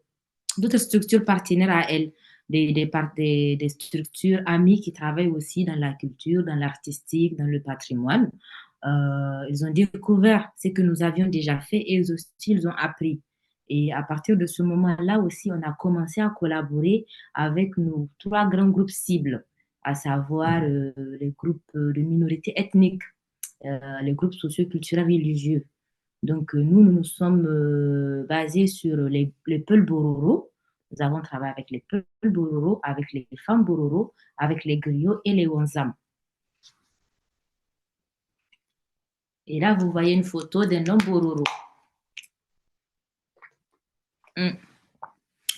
d'autres structures partenaires à elle, des structures amies qui travaillent aussi dans la culture, dans l'artistique, dans le patrimoine. Ils ont découvert ce que nous avions déjà fait et eux aussi, ils ont appris. Et à partir de ce moment-là aussi, on a commencé à collaborer avec nos 3 grands groupes cibles, à savoir les groupes de minorités ethniques, les groupes socioculturels religieux. Donc, nous nous sommes basés sur les Peuls Bororo. Nous avons travaillé avec les Peuls Bororo, avec les femmes Bororo, avec les griots et les Wanzam. Et là, vous voyez une photo d'un homme Bororo.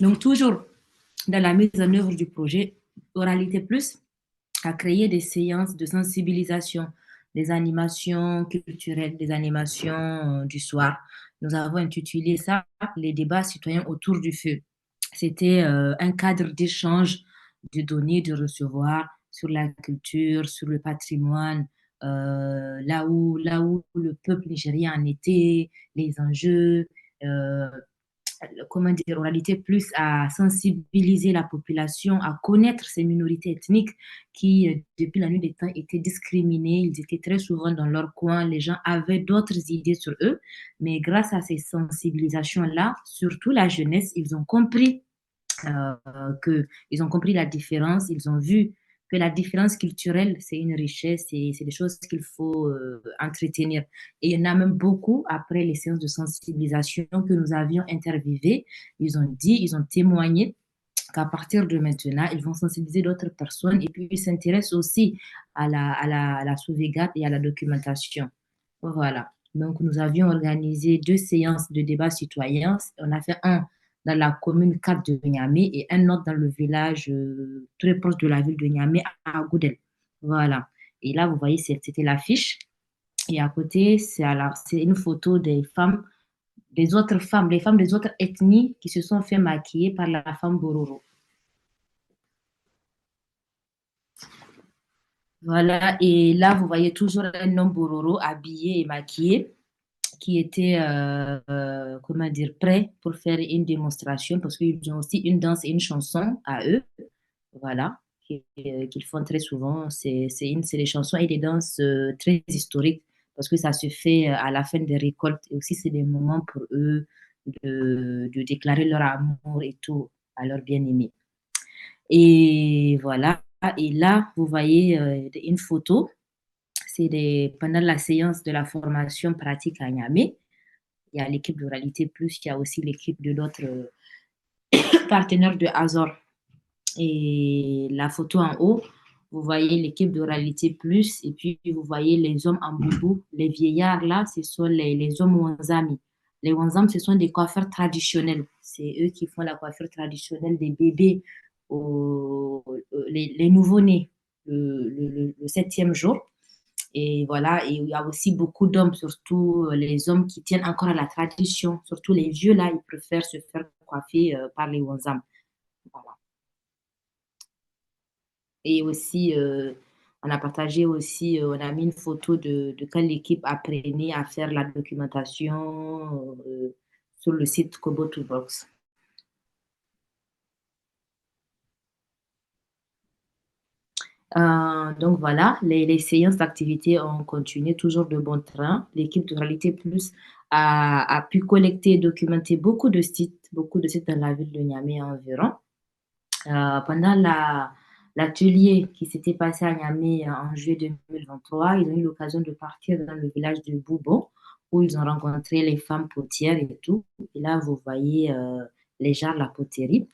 Donc, toujours dans la mise en œuvre du projet, Oralité Plus a créé des séances de sensibilisation, des animations culturelles, des animations du soir. Nous avons intitulé ça « Les débats citoyens autour du feu ». C'était un cadre d'échange, de donner, de recevoir sur la culture, sur le patrimoine, là où le peuple nigérien en était, les enjeux, Oralité Plus à sensibiliser la population, à connaître ces minorités ethniques qui, depuis la nuit des temps, étaient discriminées. Ils étaient très souvent dans leur coin. Les gens avaient d'autres idées sur eux. Mais grâce à ces sensibilisations-là, surtout la jeunesse, ils ont compris ils ont compris la différence. Ils ont vu que la différence culturelle, c'est une richesse et c'est des choses qu'il faut entretenir. Et il y en a même beaucoup, après les séances de sensibilisation que nous avions interviewées, ils ont témoigné qu'à partir de maintenant, ils vont sensibiliser d'autres personnes et puis ils s'intéressent aussi à la sauvegarde et à la documentation. Voilà. Donc, nous avions organisé 2 séances de débat citoyen. On a fait un dans la commune 4 de Niamey et un autre dans le village très proche de la ville de Niamey à Goudel. Voilà. Et là, vous voyez, c'était l'affiche. Et à côté, c'est une photo des femmes, les femmes des autres ethnies qui se sont fait maquiller par la femme Bororo. Voilà. Et là, vous voyez toujours un homme Bororo habillé et maquillé, qui était prêt pour faire une démonstration parce qu'ils ont aussi une danse et une chanson à eux, voilà, qu'ils font très souvent. C'est des chansons et des danses très historiques parce que ça se fait à la fin des récoltes et aussi c'est des moments pour eux de déclarer leur amour et tout à leur bien-aimé. Et voilà, et là, vous voyez une photo. C'est pendant la séance de la formation pratique à Niamey. Il y a l'équipe d'Oralité Plus, il y a aussi l'équipe de d'autres partenaires de Azor. Et la photo en haut, vous voyez l'équipe d'Oralité Plus et puis vous voyez les hommes en boubou. Les vieillards là, ce sont les hommes Wanzami. Les Wanzam, ce sont des coiffeurs traditionnels. C'est eux qui font la coiffure traditionnelle des bébés les nouveau-nés le 7e jour. Et voilà, et il y a aussi beaucoup d'hommes, surtout les hommes qui tiennent encore à la tradition, surtout les vieux là, ils préfèrent se faire coiffer par les wanzam. Voilà. Et aussi, on a partagé aussi, on a mis une photo de quand l'équipe apprenait à faire la documentation sur le site Kobo Toolbox. Donc voilà, les séances d'activité ont continué toujours de bon train. L'équipe de Réalité Plus a pu collecter et documenter beaucoup de sites dans la ville de Niamey environ. Pendant l'atelier qui s'était passé à Niamey en juillet 2023, ils ont eu l'occasion de partir dans le village de Boubon, où ils ont rencontré les femmes potières et tout. Et là, vous voyez les jarres de la poterie.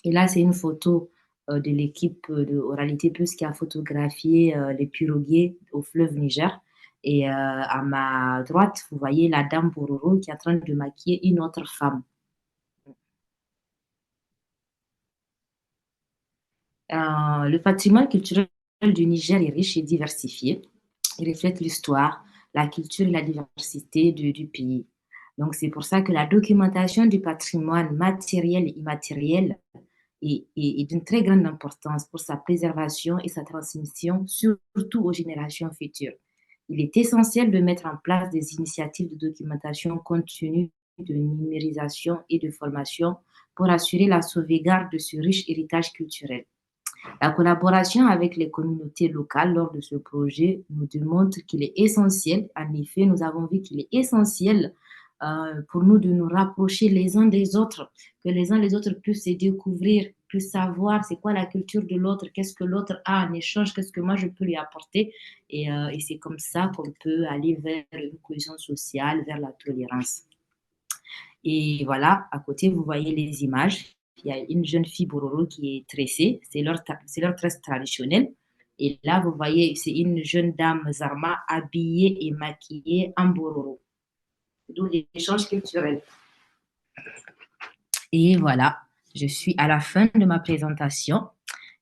Et là, c'est une photo de l'équipe de Oralité Plus qui a photographié les pirogues au fleuve Niger. Et à ma droite, vous voyez la dame Bororo qui est en train de maquiller une autre femme. Le patrimoine culturel du Niger est riche et diversifié. Il reflète l'histoire, la culture et la diversité du pays. Donc, c'est pour ça que la documentation du patrimoine matériel et immatériel est d'une très grande importance pour sa préservation et sa transmission, surtout aux générations futures. Il est essentiel de mettre en place des initiatives de documentation continue, de numérisation et de formation pour assurer la sauvegarde de ce riche héritage culturel. La collaboration avec les communautés locales lors de ce projet nous démontre qu'il est essentiel. En effet, nous avons vu qu'il est essentiel pour nous de nous rapprocher les uns des autres, que les uns les autres puissent se découvrir, puissent savoir c'est quoi la culture de l'autre, qu'est-ce que l'autre a en échange, qu'est-ce que moi je peux lui apporter. Et c'est comme ça qu'on peut aller vers une cohésion sociale, vers la tolérance. Et voilà, à côté, vous voyez les images. Il y a une jeune fille Bororo qui est tressée, c'est leur tresse traditionnelle. Et là, vous voyez, c'est une jeune dame Zarma habillée et maquillée en Bororo. D'où l'échange culturel. Et voilà, je suis à la fin de ma présentation.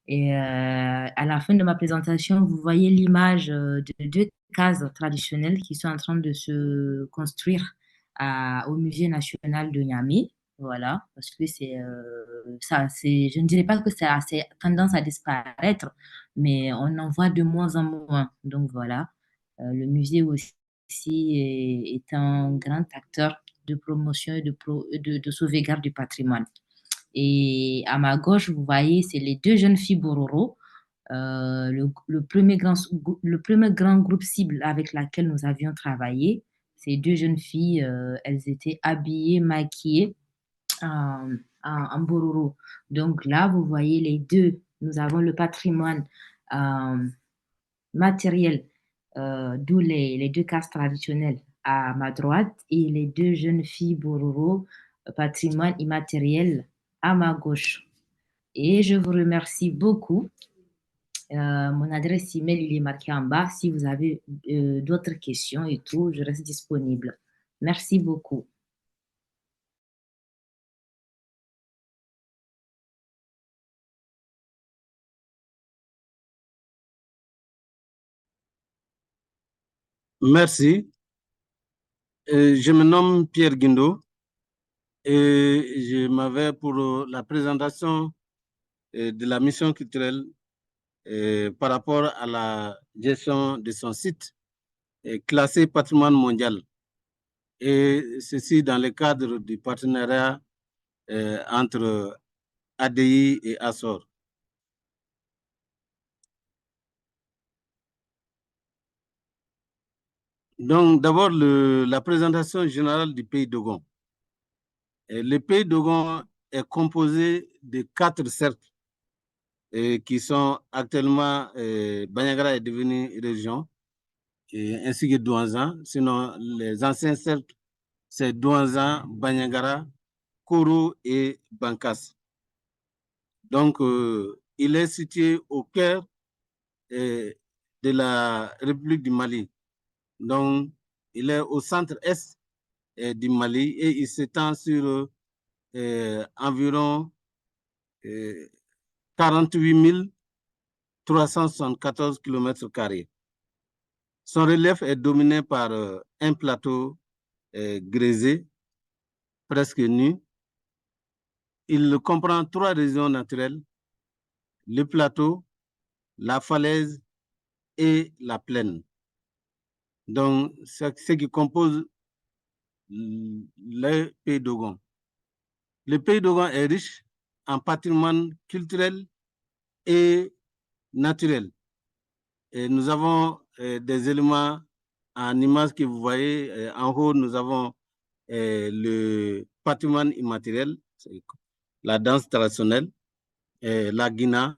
Et à la fin de ma présentation, vous voyez l'image de 2 cases traditionnelles qui sont en train de se construire au Musée national de Niamey. Voilà, parce que je ne dirais pas que ça a tendance à disparaître, mais on en voit de moins en moins. Donc voilà, le musée aussi est un grand acteur de promotion et de sauvegarde du patrimoine. Et à ma gauche, vous voyez, c'est les 2 jeunes filles Bororo, le premier grand groupe cible avec laquelle nous avions travaillé. Ces 2 jeunes filles, elles étaient habillées, maquillées en Bororo. Donc là, vous voyez les 2, nous avons le patrimoine matériel, d'où les 2 cases traditionnelles à ma droite et les 2 jeunes filles Bororo, patrimoine immatériel à ma gauche. Et je vous remercie beaucoup. Mon adresse email, il est marqué en bas. Si vous avez d'autres questions et tout, je reste disponible. Merci beaucoup. Merci. Je me nomme Pierre Guindo et je m'avais pour la présentation de la mission culturelle par rapport à la gestion de son site classé patrimoine mondial. Et ceci dans le cadre du partenariat entre ADI et Assor. Donc, d'abord, la présentation générale du pays d'Ogon. Le pays d'Ogon est composé de 4 cercles qui sont actuellement, Bandiagara est devenu région, ainsi que Douanzan. Sinon, les anciens cercles, c'est Douanzan, Bandiagara, Koro et Bankas. Donc, il est situé au cœur de la République du Mali. Donc, il est au centre-est du Mali et il s'étend sur environ 48 374 km². Son relief est dominé par un plateau grésé, presque nu. Il comprend 3 régions naturelles, le plateau, la falaise et la plaine. Donc, ce qui compose le pays d'Ogon. Le pays d'Ogon est riche en patrimoine culturel et naturel. Et nous avons des éléments en image que vous voyez. En haut, nous avons le patrimoine immatériel, la danse traditionnelle, la guina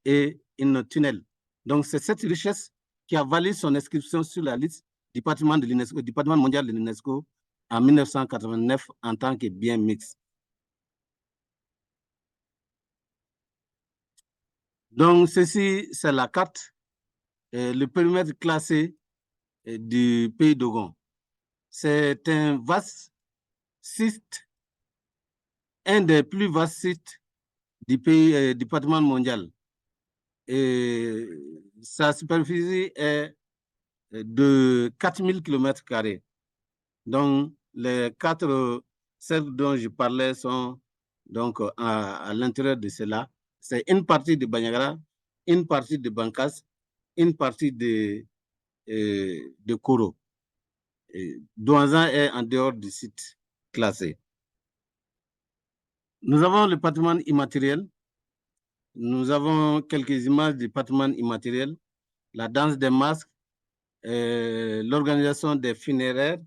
et une tunnel. Donc, c'est cette richesse qui a valu son inscription sur la liste du patrimoine de l'UNESCO, du patrimoine mondial de l'UNESCO en 1989 en tant que bien mixte. Donc, ceci, c'est la carte, le périmètre classé du pays d'Ogon. C'est un vaste site, un des plus vastes sites du pays, du patrimoine mondial. Et sa superficie est de 4000 km². Donc, les 4 cercles dont je parlais sont donc à l'intérieur de cela. C'est une partie de Bandiagara, une partie de Bankas, une partie de Koro. Douanzan est en dehors du site classé. Nous avons le patrimoine immatériel. Nous avons quelques images du patrimoine immatériel, la danse des masques, l'organisation des funéraires,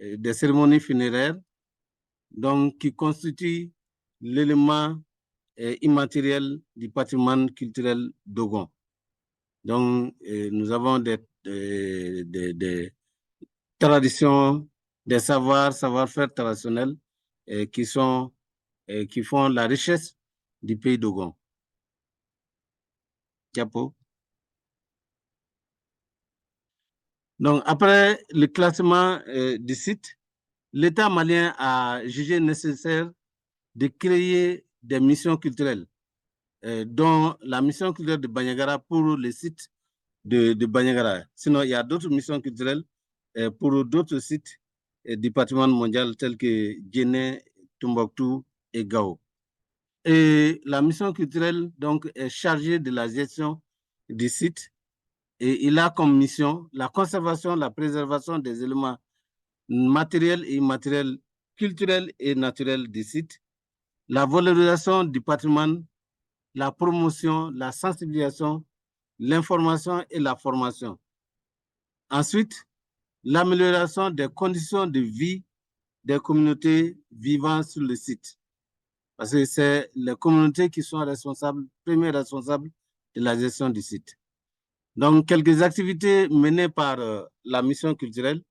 des cérémonies funéraires, donc qui constituent l'élément immatériel du patrimoine culturel d'Ogon. Donc, nous avons des traditions, des savoir-faire traditionnels qui font la richesse du pays d'Ogon. Diapo. Donc, après le classement du site, l'État malien a jugé nécessaire de créer des missions culturelles, dont la mission culturelle de Bandiagara pour le site de Bandiagara. Sinon, il y a d'autres missions culturelles pour d'autres sites du patrimoine mondial tels que Guinée, Tombouctou et Gao. Et la mission culturelle donc, est chargée de la gestion du site et il a comme mission la conservation, la préservation des éléments matériels et immatériels, culturels et naturels du site, la valorisation du patrimoine, la promotion, la sensibilisation, l'information et la formation. Ensuite, l'amélioration des conditions de vie des communautés vivant sur le site. Parce que c'est les communautés qui sont premiers responsables de la gestion du site. Donc, quelques activités menées par la mission culturelle.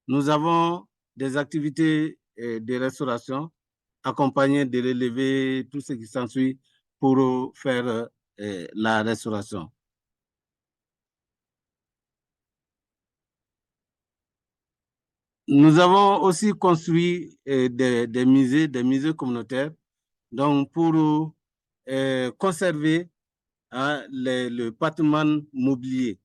Nous avons des activités de restauration accompagnées de relever tout ce qui s'ensuit pour faire la restauration. Nous avons aussi construit des musées communautaires donc pour conserver le patrimoine mobilier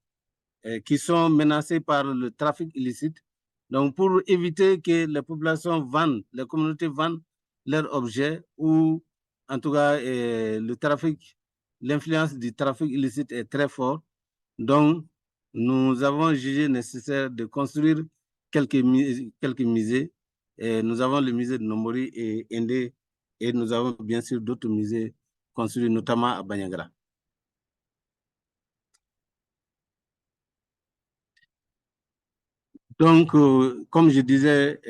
qui sont menacés par le trafic illicite. Donc, pour éviter que les populations vendent, les communautés vendent leurs objets ou, en tout cas, l'influence du trafic illicite est très forte. Donc, nous avons jugé nécessaire de construire quelques musées. Et nous avons le musée de Nomori et Indé, et nous avons bien sûr d'autres musées construits, notamment à Bandiagara. Donc, comme je disais,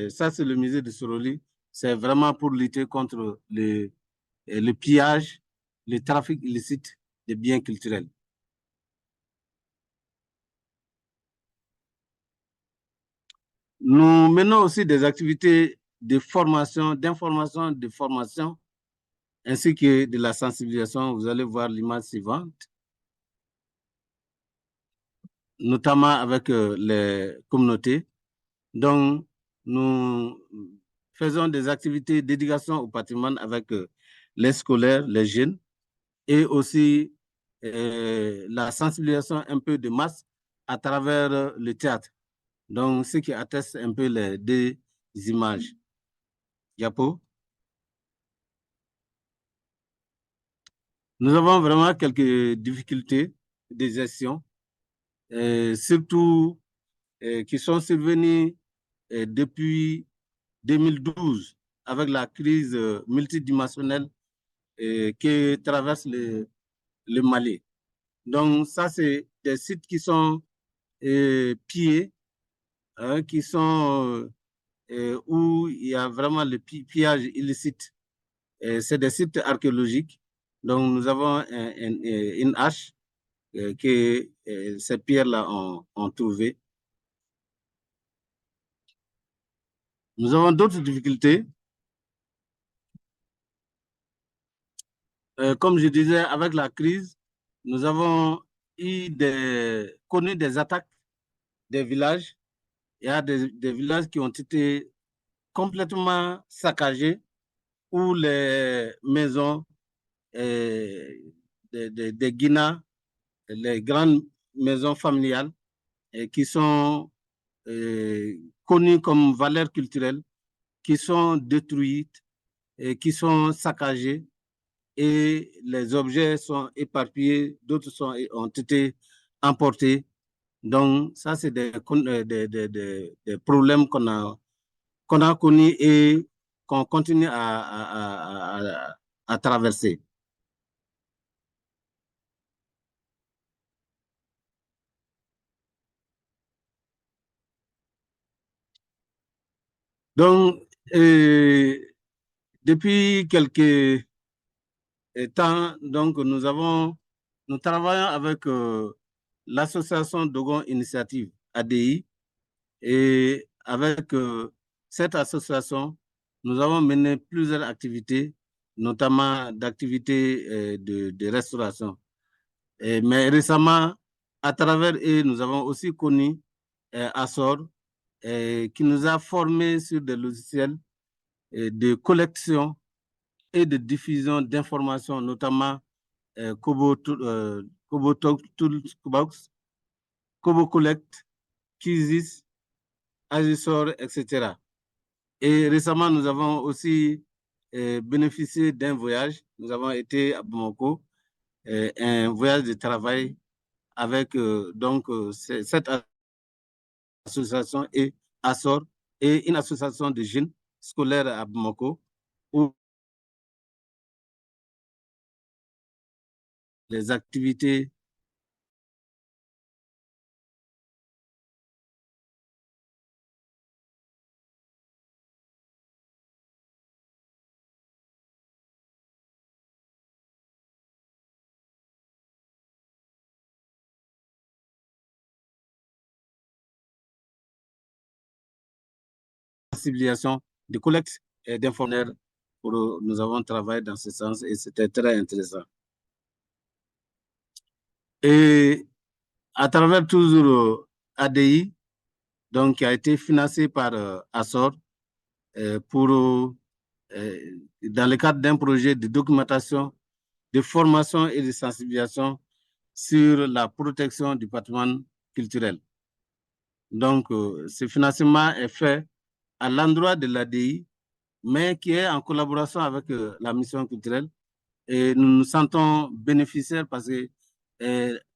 ça c'est le musée de Soroli. C'est vraiment pour lutter contre le pillage, le trafic illicite des biens culturels. Nous menons aussi des activités de formation, d'information, de formation, ainsi que de la sensibilisation. Vous allez voir l'image suivante, notamment avec les communautés. Donc, nous faisons des activités d'éducation au patrimoine avec les scolaires, les jeunes, et aussi la sensibilisation un peu de masse à travers le théâtre. Donc, ce qui atteste un peu les deux images. Diapo. Nous avons vraiment quelques difficultés de gestion, surtout qui sont survenues depuis 2012 avec la crise multidimensionnelle qui traverse le Mali. Donc, ça, c'est des sites qui sont pillés, hein, qui sont où il y a vraiment le pillage illicite. C'est des sites archéologiques. Donc, nous avons une hache que ces pierres-là ont trouvée. Nous avons d'autres difficultés. Comme je disais, avec la crise, nous avons connu des attaques des villages. Il y a des villages qui ont été complètement saccagés, où les maisons des Guinas, les grandes maisons familiales qui sont connues comme valeurs culturelles, qui sont détruites et qui sont saccagées, et les objets sont éparpillés, d'autres ont été emportés. Donc, ça, c'est des problèmes qu'on a connus et qu'on continue à traverser. Donc, depuis quelques temps, donc, nous travaillons avec l'association Dogon Initiative, ADI, et avec cette association, nous avons mené plusieurs activités, notamment d'activités de restauration. Mais récemment, à travers eux, nous avons aussi connu Assor, qui nous a formés sur des logiciels de collection et de diffusion d'informations, notamment Kobo Toolbox, Kobo Collect, Kizis, Agisor, etc. Et récemment, nous avons aussi bénéficié d'un voyage. Nous avons été à Bamako, un voyage de travail avec cette association et Assor et une association de jeunes scolaires à Bamako, où les activités de sensibilisation, de collecte d'informations. Nous avons travaillé dans ce sens et c'était très intéressant. Et à travers toujours ADI, donc, qui a été financé par Assor dans le cadre d'un projet de documentation, de formation et de sensibilisation sur la protection du patrimoine culturel. Donc, ce financement est fait à l'endroit de l'ADI, mais qui est en collaboration avec la mission culturelle. Et nous nous sentons bénéficiaires parce que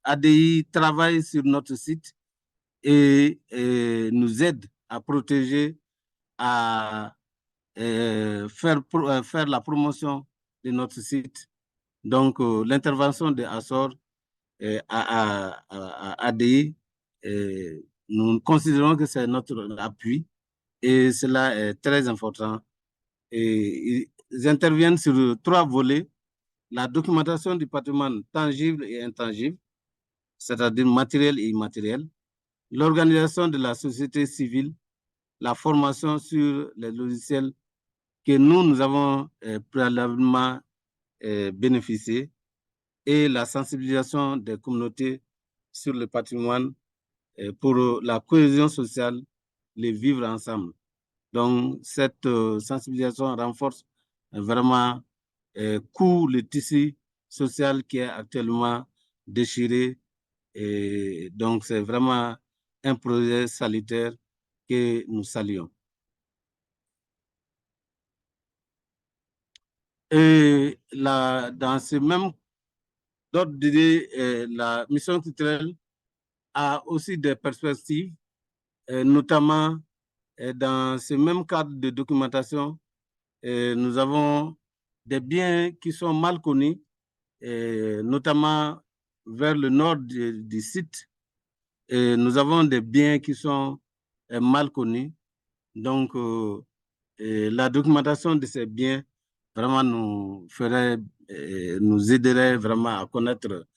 ADI travaille sur notre site et nous aide à protéger, à faire la promotion de notre site. Donc, l'intervention de Assor à ADI, nous considérons que c'est notre appui et cela est très important. Et ils interviennent sur 3 volets: la documentation du patrimoine tangible et intangible, c'est-à-dire matériel et immatériel, l'organisation de la société civile, la formation sur les logiciels que nous avons préalablement bénéficié, et la sensibilisation des communautés sur le patrimoine pour la cohésion sociale, les vivre ensemble. Donc, cette sensibilisation renforce vraiment le tissu social qui est actuellement déchiré. Et donc, c'est vraiment un projet salutaire que nous saluons. Et dans ce même ordre d'idée, la mission culturelle a aussi des perspectives, notamment dans ce même cadre de documentation, nous avons des biens qui sont mal connus, notamment vers le nord du site. Nous avons des biens qui sont mal connus. Donc, la documentation de ces biens vraiment nous aiderait vraiment à connaître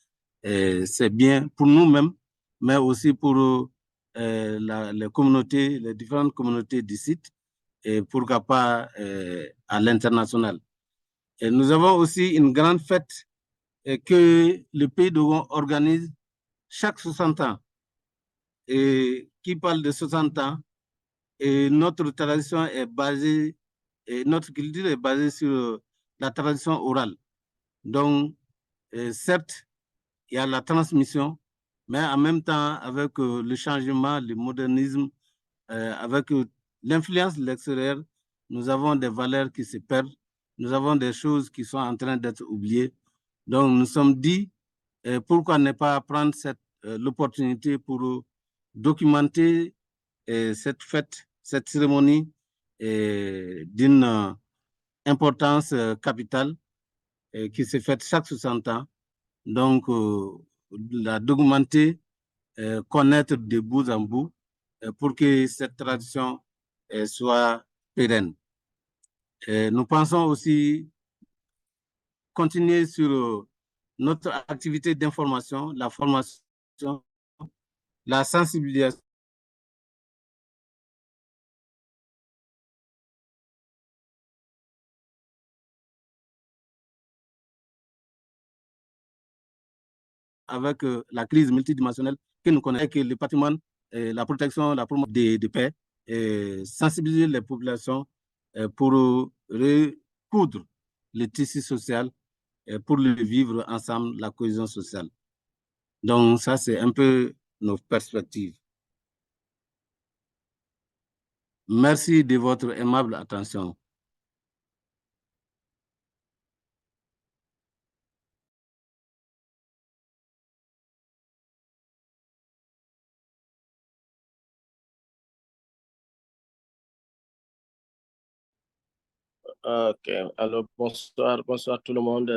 ces biens pour nous-mêmes, mais aussi pour les communautés, les différentes communautés du site, et pourquoi pas à l'international. Nous avons aussi une grande fête que le pays de Gabon organise chaque 60 ans. Et qui parle de 60 ans, et notre tradition est basée, et notre culture est basée sur la tradition orale. Donc, certes, il y a la transmission, mais en même temps, avec le changement, le modernisme, avec l'influence de l'extérieur, nous avons des valeurs qui se perdent, nous avons des choses qui sont en train d'être oubliées. Donc, nous sommes dit, pourquoi ne pas prendre l'opportunité pour documenter cette fête, cette cérémonie d'une importance capitale qui se fête chaque 60 ans. Donc, la documenter, connaître de bout en bout pour que cette tradition soit pérenne. Nous pensons aussi continuer sur notre activité d'information, la formation, la sensibilisation avec la crise multidimensionnelle que nous connaissons, que le patrimoine, la protection, la promotion de paix, sensibiliser les populations pour recoudre le tissu social, pour le vivre ensemble, la cohésion sociale. Donc ça, c'est un peu nos perspectives. Merci de votre aimable attention. Ok, alors bonsoir tout le monde.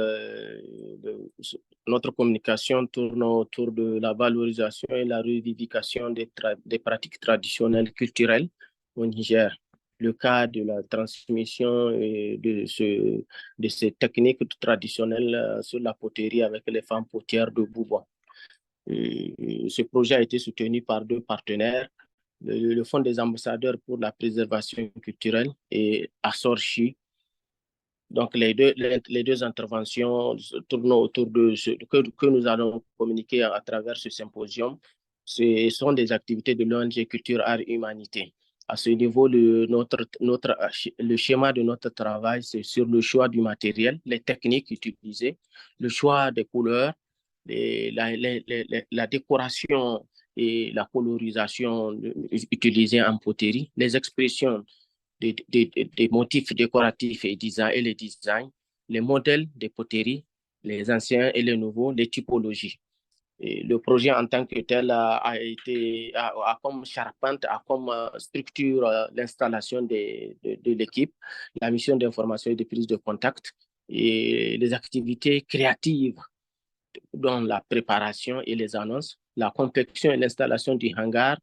Notre communication tourne autour de la valorisation et la revivification des pratiques traditionnelles culturelles au Niger. Le cas de la transmission de ces techniques traditionnelles sur la poterie avec les femmes potières de Bouba. Ce projet a été soutenu par deux partenaires, le Fonds des ambassadeurs pour la préservation culturelle et Assorchi. Donc, les deux interventions tournent autour de ce que nous allons communiquer à travers ce symposium. Ce sont des activités de l'ONG Culture, Art, Humanité. À ce niveau, le schéma de notre travail, c'est sur le choix du matériel, les techniques utilisées, le choix des couleurs, la décoration et la colorisation utilisées en poterie, les expressions des motifs décoratifs et les designs, les modèles de poterie, les anciens et les nouveaux, les typologies. Et le projet en tant que tel a comme charpente, a comme structure l'installation de l'équipe, la mission d'information et de prise de contact et les activités créatives dont la préparation et les annonces, la confection et l'installation du hangar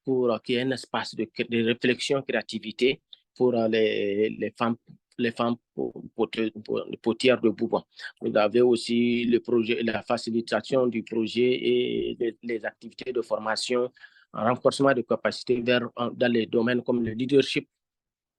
pour qu'il y ait un espace de réflexion, créativité pour les femmes potières de Bouba. Vous avez aussi le projet, la facilitation du projet et les activités de formation, un renforcement de capacités dans les domaines comme le leadership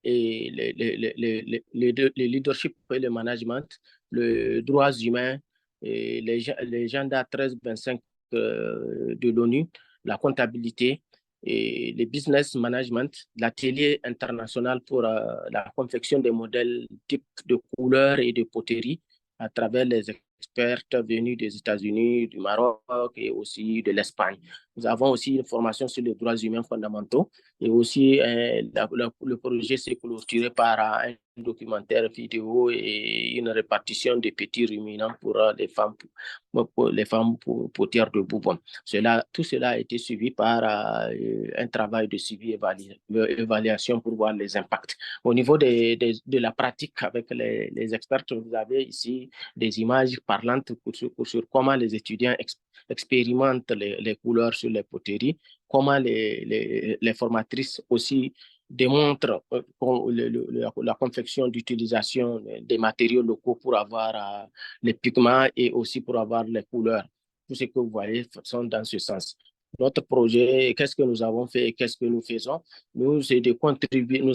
et le leadership et le management, les droits humains, et les agenda 1325 de l'ONU, la comptabilité, et le business management, l'atelier international pour la confection des modèles types de couleurs et de poterie à travers les experts venus des États-Unis, du Maroc et aussi de l'Espagne. Nous avons aussi une formation sur les droits humains fondamentaux et aussi le projet s'est clôturé par un documentaire vidéo et une répartition de petits ruminants pour les femmes potières de Boubon. Tout cela a été suivi par un travail de suivi et évaluation pour voir les impacts. Au niveau de la pratique avec les experts, vous avez ici des images parlantes sur comment les étudiants expérimentent les couleurs sur les poteries, comment les formatrices aussi démontrent la confection d'utilisation des matériaux locaux pour avoir les pigments et aussi pour avoir les couleurs. Tout ce que vous voyez sont dans ce sens. Notre projet, qu'est-ce que nous avons fait et qu'est-ce que nous faisons? Nous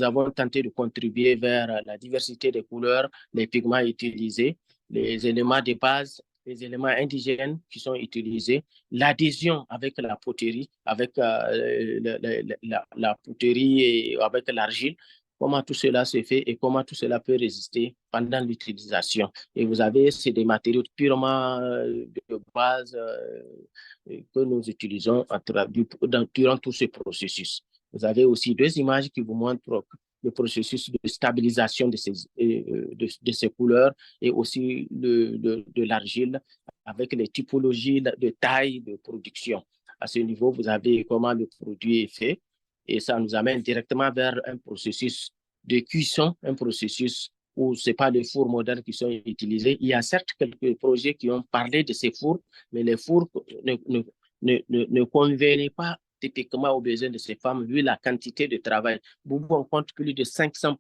avons tenté de contribuer vers la diversité des couleurs, les pigments utilisés, les éléments de base, les éléments indigènes qui sont utilisés, l'adhésion avec la poterie, avec la poterie et avec l'argile, comment tout cela se fait et comment tout cela peut résister pendant l'utilisation. Et vous avez, c'est des matériaux purement de base que nous utilisons durant tout ce processus. Vous avez aussi deux images qui vous montrent le processus de stabilisation de ces couleurs et aussi de l'argile avec les typologies de taille de production. À ce niveau, vous avez comment le produit est fait et ça nous amène directement vers un processus de cuisson, un processus où ce n'est pas les fours modernes qui sont utilisés. Il y a certes quelques projets qui ont parlé de ces fours, mais les fours ne convenaient pas typiquement aux besoins de ces femmes, vu la quantité de travail. Boubou, on compte plus de 500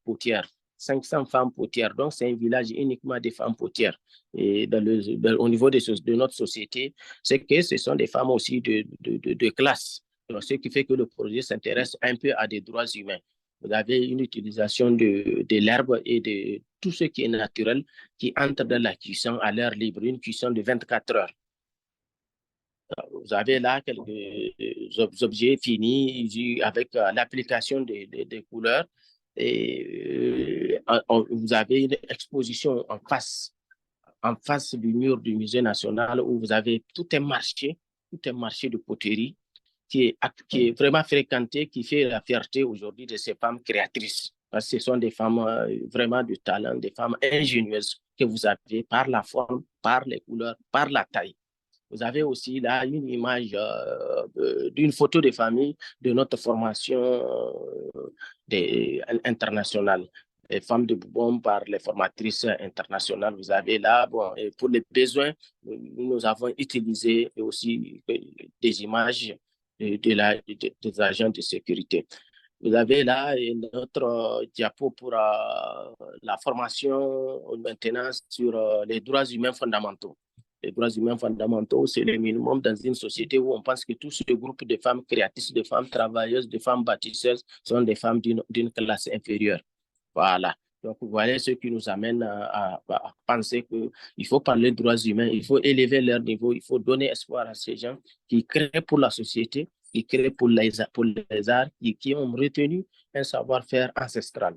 potières, 500 femmes potières. Donc, c'est un village uniquement des femmes potières. Et au niveau de notre société, c'est que ce sont des femmes aussi de classe. Donc, ce qui fait que le projet s'intéresse un peu à des droits humains. Vous avez une utilisation de l'herbe et de tout ce qui est naturel qui entre dans la cuisson à l'air libre, une cuisson de 24 heures. Vous avez là quelques objets finis avec l'application des couleurs et vous avez une exposition en face du mur du musée national où vous avez tout un marché de poterie qui est vraiment fréquenté, qui fait la fierté aujourd'hui de ces femmes créatrices. Parce que ce sont des femmes vraiment de talent, des femmes ingénieuses que vous avez par la forme, par les couleurs, par la taille. Vous avez aussi là une image d'une photo de famille de notre formation internationale. Les femmes de Boubon par les formatrices internationales. Vous avez là, et pour les besoins, nous avons utilisé aussi des images des agents de sécurité. Vous avez là notre diapo pour la formation maintenant sur les droits humains fondamentaux. Les droits humains fondamentaux, c'est le minimum dans une société où on pense que tout ce groupe de femmes créatrices, de femmes travailleuses, de femmes bâtisseuses sont des femmes d'une classe inférieure. Voilà. Donc, voilà ce qui nous amène à penser qu'il faut parler de droits humains, il faut élever leur niveau, il faut donner espoir à ces gens qui créent pour la société, qui créent pour les arts, qui ont retenu un savoir-faire ancestral.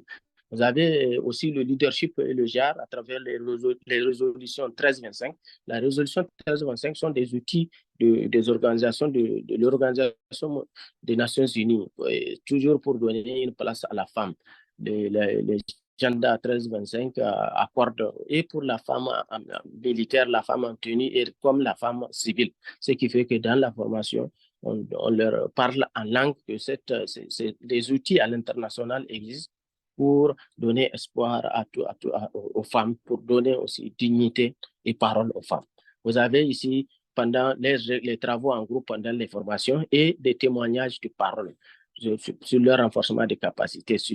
Vous avez aussi le leadership et le JAR à travers les résolutions 1325. La résolution 1325 sont des outils des organisations de l'Organisation des Nations Unies, toujours pour donner une place à la femme. Les agenda 1325 accorde et pour la femme militaire, la femme en tenue et comme la femme civile. Ce qui fait que dans la formation, on leur parle en langue que les outils à l'international existent pour donner espoir aux femmes, pour donner aussi dignité et parole aux femmes. Vous avez ici, pendant les travaux en groupe, pendant les formations, et des témoignages de parole sur leur renforcement des capacités, sur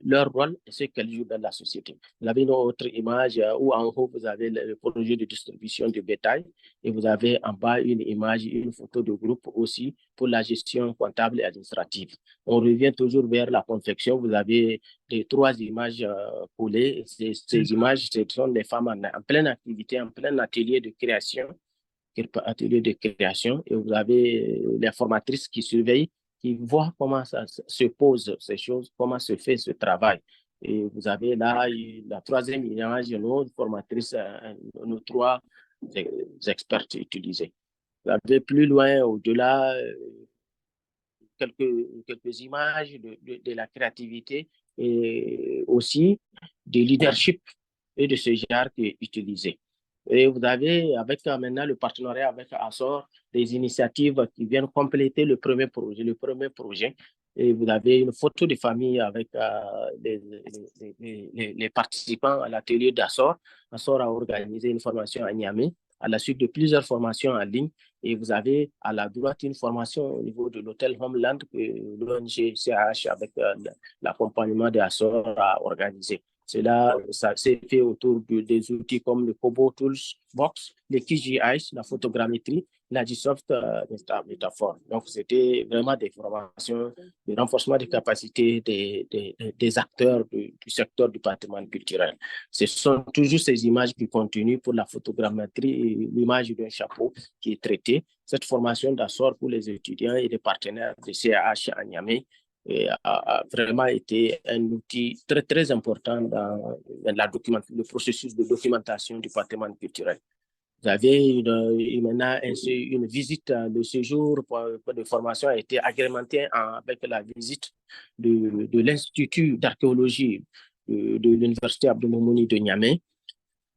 leur rôle et ce qu'elles jouent dans la société. Vous avez une autre image où en haut, vous avez le projet de distribution de bétail et vous avez en bas une image, une photo de groupe aussi pour la gestion comptable et administrative. On revient toujours vers la confection. Vous avez les 3 images collées. Ces images, ce sont des femmes en pleine activité, en plein atelier de création atelier de création, et vous avez les formatrices qui surveillent, qui voient comment ça se pose ces choses, comment se fait ce travail. Et vous avez là la troisième image, nos formatrices, nos trois experts utilisés. Vous avez plus loin, au-delà, quelques images de la créativité et aussi du leadership et de ce genre qui est utilisé. Et vous avez avec maintenant le partenariat avec Assor des initiatives qui viennent compléter le premier projet. Et vous avez une photo de famille avec les participants à l'atelier d'Assor. Assor a organisé une formation à Niamey à la suite de plusieurs formations en ligne. Et vous avez à la droite une formation au niveau de l'hôtel Homeland que l'ONG CH avec l'accompagnement d'Assor a organisé. Cela, ça s'est fait autour des outils comme le Kobo Tools Box, les QGIS, la photogrammétrie, la Gsoft métaphore. Donc, c'était vraiment des formations de renforcement des capacités des acteurs du secteur du patrimoine culturel. Ce sont toujours ces images qui continuent pour la photogrammétrie, l'image d'un chapeau qui est traitée. Cette formation d'Assor pour les étudiants et les partenaires de CAH à Niamey a vraiment été un outil très, très important dans le processus de documentation du patrimoine culturel. Vous avez maintenant une visite de séjour de formation a été agrémentée avec la visite de l'Institut d'archéologie de l'Université Abdou-Moumouni de Niamey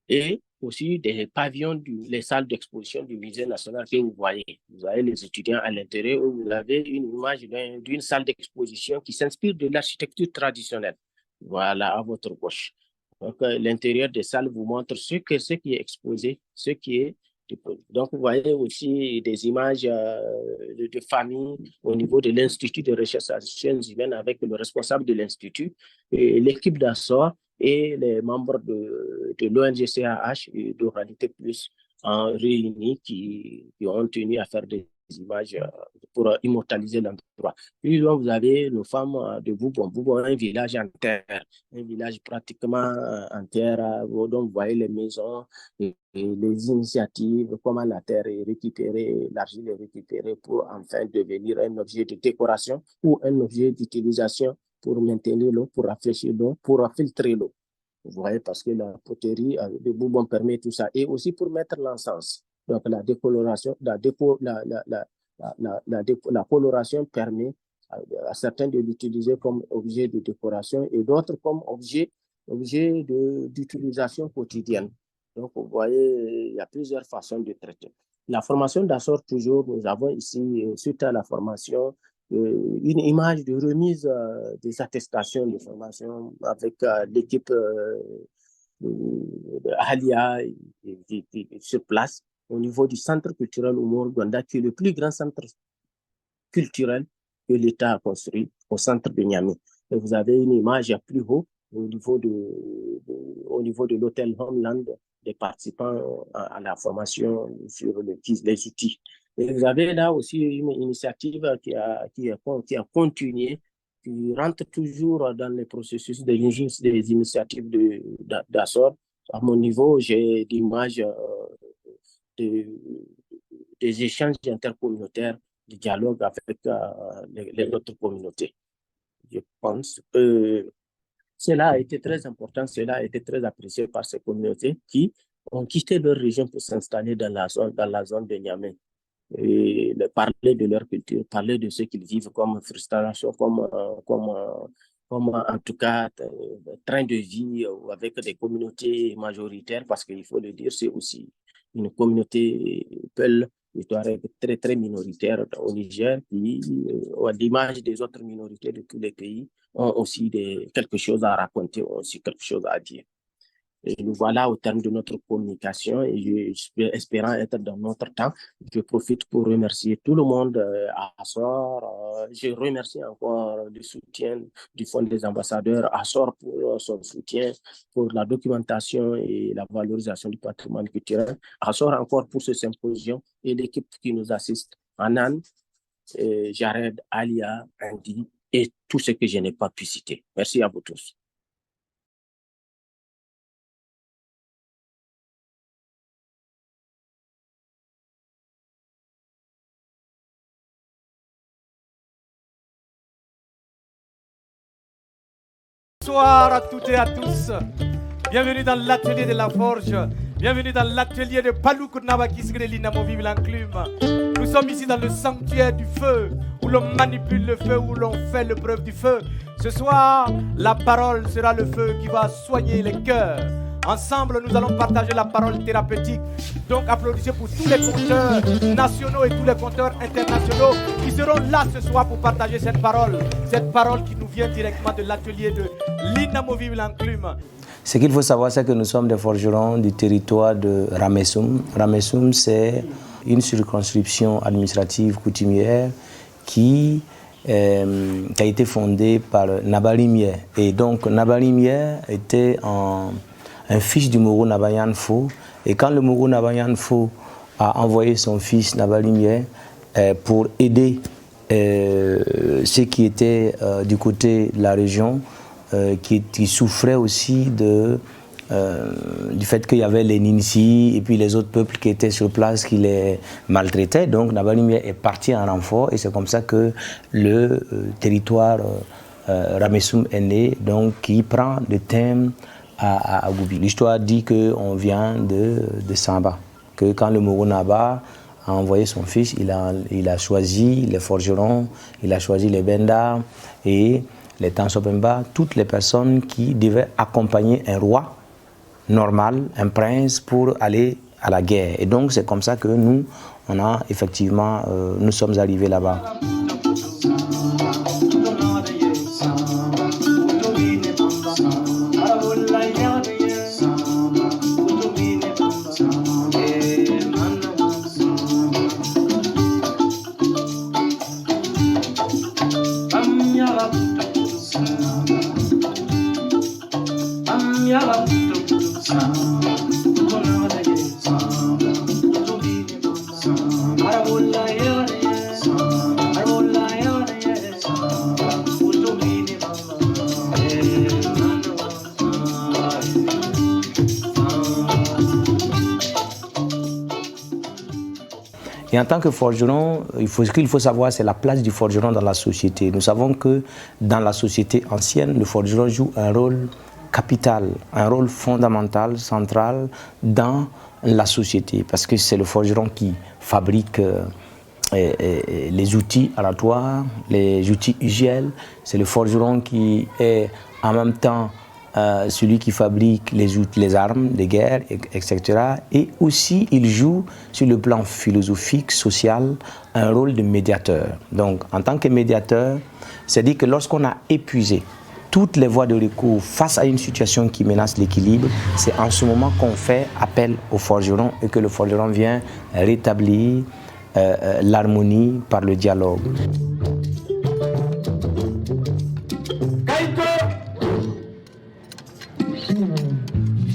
et aussi des pavillons, les salles d'exposition du Musée national que vous voyez. Vous avez les étudiants à l'intérieur où vous avez une image d'une salle d'exposition qui s'inspire de l'architecture traditionnelle. Voilà, à votre gauche. Donc, l'intérieur des salles vous montre ce qui est exposé, ce qui est. Donc, vous voyez aussi des images de famille au niveau de l'Institut de recherche en sciences humaines avec le responsable de l'Institut, l'équipe d'Assor et les membres de l'ONG CAH et d'Oralité Plus en réunis qui ont tenu à faire des images pour immortaliser l'endroit. Puis là, vous avez nos femmes de Boubon. Boubon, un village en terre, un village pratiquement en terre, donc vous voyez les maisons et les initiatives, comment la terre est récupérée, l'argile est récupérée pour enfin devenir un objet de décoration ou un objet d'utilisation pour maintenir l'eau, pour rafraîchir l'eau, pour filtrer l'eau. Vous voyez, parce que la poterie de Boubon permet tout ça. Et aussi pour mettre l'encens. Donc, la décoloration, la coloration permet à certains de l'utiliser comme objet de décoration et d'autres comme objet d'utilisation quotidienne. Donc, vous voyez, il y a plusieurs façons de traiter. La formation d'Assor, toujours, nous avons ici, suite à la formation, une image de remise des attestations de formation avec l'équipe Alia sur place au niveau du centre culturel Oumou Gonda, qui est le plus grand centre culturel que l'État a construit au centre de Niamey. Et vous avez une image plus haut au niveau de l'hôtel Homeland des participants à la formation sur les outils. Et vous avez là aussi une initiative qui a continué, qui rentre toujours dans le processus des initiatives d'Assor. À mon niveau, j'ai l'image des échanges intercommunautaires, du dialogue avec les autres communautés. Je pense que cela a été très important, cela a été très apprécié par ces communautés qui ont quitté leur région pour s'installer dans la zone de Niamey. Et parler de leur culture, parler de ce qu'ils vivent comme frustration, comme en tout cas train de vie avec des communautés majoritaires, parce qu'il faut le dire, c'est aussi une communauté Peul, très, très minoritaire au Niger, qui, à l'image des autres minorités de tous les pays, ont aussi quelque chose à raconter, ont aussi quelque chose à dire. Et nous voilà au terme de notre communication et espérant être dans notre temps, je profite pour remercier tout le monde à Assor. Je remercie encore le soutien du Fonds des ambassadeurs Assor pour son soutien, pour la documentation et la valorisation du patrimoine culturel. Assor encore pour ce symposium et l'équipe qui nous assiste, Anan, Jared, Alia, Andy et tout ce que je n'ai pas pu citer. Merci à vous tous. Bonsoir à toutes et à tous. Bienvenue dans l'atelier de la forge. Bienvenue dans l'atelier de Palouk Nabakis de l'inamovible enclume. Nous sommes ici dans le sanctuaire du feu, où l'on manipule le feu, où l'on fait l'épreuve du feu. Ce soir, la parole sera le feu qui va soigner les cœurs. Ensemble, nous allons partager la parole thérapeutique. Donc, applaudissez pour tous les conteurs nationaux et tous les conteurs internationaux qui seront là ce soir pour partager cette parole qui nous vient directement de l'atelier de l'inamovible enclume. Ce qu'il faut savoir, c'est que nous sommes des forgerons du territoire de Ramessoum. Ramessoum, c'est une circonscription administrative coutumière qui a été fondée par Nabali Mier. Et donc, Nabali Mier était un fils du Moro Nabayan Fo. Et quand le Moro Nabayan Fo a envoyé son fils Nabali Mier pour aider ceux qui étaient du côté de la région, qui souffraient aussi du fait qu'il y avait les Ninsi et puis les autres peuples qui étaient sur place qui les maltraitaient. Donc Nabali Mier est parti en renfort et c'est comme ça que le territoire Ramessoum est né, donc qui prend le thème à Goubi. L'histoire dit qu'on vient de Samba, que quand le Moro Naba a envoyé son fils, il a choisi les forgerons, il a choisi les Benda et les Tansopemba, toutes les personnes qui devaient accompagner un roi normal, un prince, pour aller à la guerre. Et donc c'est comme ça que nous sommes arrivés là-bas. Et en tant que forgeron, ce qu'il faut savoir, c'est la place du forgeron dans la société. Nous savons que dans la société ancienne, le forgeron joue un rôle capital, un rôle fondamental, central dans la société. Parce que c'est le forgeron qui fabrique les outils aratoires, les outils usuels. C'est le forgeron qui est en même temps celui qui fabrique les armes de guerre, etc. Et aussi, il joue sur le plan philosophique, social, un rôle de médiateur. Donc, en tant que médiateur, c'est-à-dire que lorsqu'on a épuisé toutes les voies de recours face à une situation qui menace l'équilibre, c'est en ce moment qu'on fait appel au forgeron et que le forgeron vient rétablir l'harmonie par le dialogue.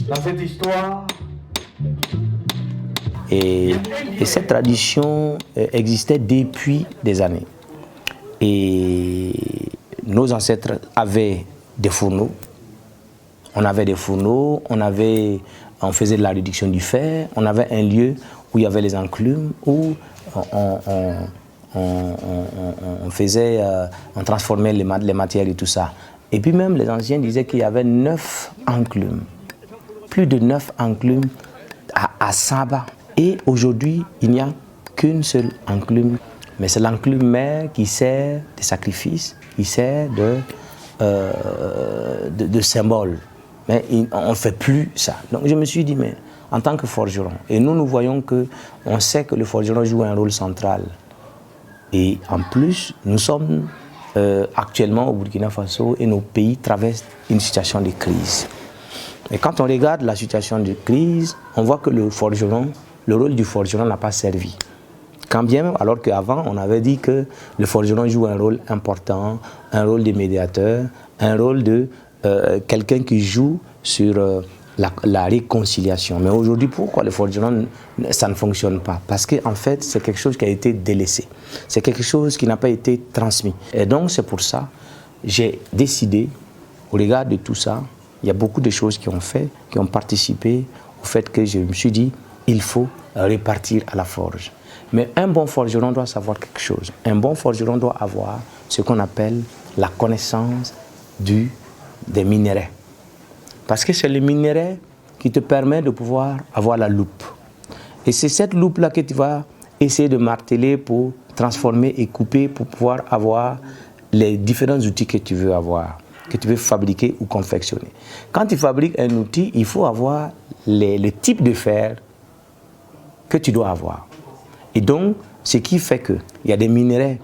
Dans cette histoire. Et cette tradition existait depuis des années. Et nos ancêtres avaient des fourneaux. On avait des fourneaux, on faisait de la réduction du fer, on avait un lieu où il y avait les enclumes, où on transformait les matières et tout ça. Et puis même les anciens disaient qu'il y avait 9 enclumes. Plus de 9 enclumes à Saba. Et aujourd'hui, il n'y a qu'une seule enclume. Mais c'est l'enclume mère qui sert de sacrifice, qui sert de symbole. Mais on ne fait plus ça. Donc je me suis dit, mais en tant que forgeron, et nous voyons on sait que le forgeron joue un rôle central. Et en plus, nous sommes actuellement au Burkina Faso et nos pays traversent une situation de crise. Et quand on regarde la situation de crise, on voit que le rôle du forgeron n'a pas servi. Quand bien, alors qu'avant, on avait dit que le forgeron joue un rôle important, un rôle de médiateur, un rôle de quelqu'un qui joue sur la réconciliation. Mais aujourd'hui, pourquoi le forgeron, ça ne fonctionne pas? Parce qu'en fait, c'est quelque chose qui a été délaissé. C'est quelque chose qui n'a pas été transmis. Et donc, c'est pour ça que j'ai décidé, au regard de tout ça, il y a beaucoup de choses qui ont participé au fait que je me suis dit, il faut repartir à la forge. Mais un bon forgeron doit savoir quelque chose. Un bon forgeron doit avoir ce qu'on appelle la connaissance du des minerais. Parce que c'est le minerai qui te permet de pouvoir avoir la loupe. Et c'est cette loupe-là que tu vas essayer de marteler pour transformer et couper pour pouvoir avoir les différents outils que tu veux avoir, que tu veux fabriquer ou confectionner. Quand tu fabriques un outil, il faut avoir le type de fer que tu dois avoir. Et donc, ce qui fait qu'il y a des minerais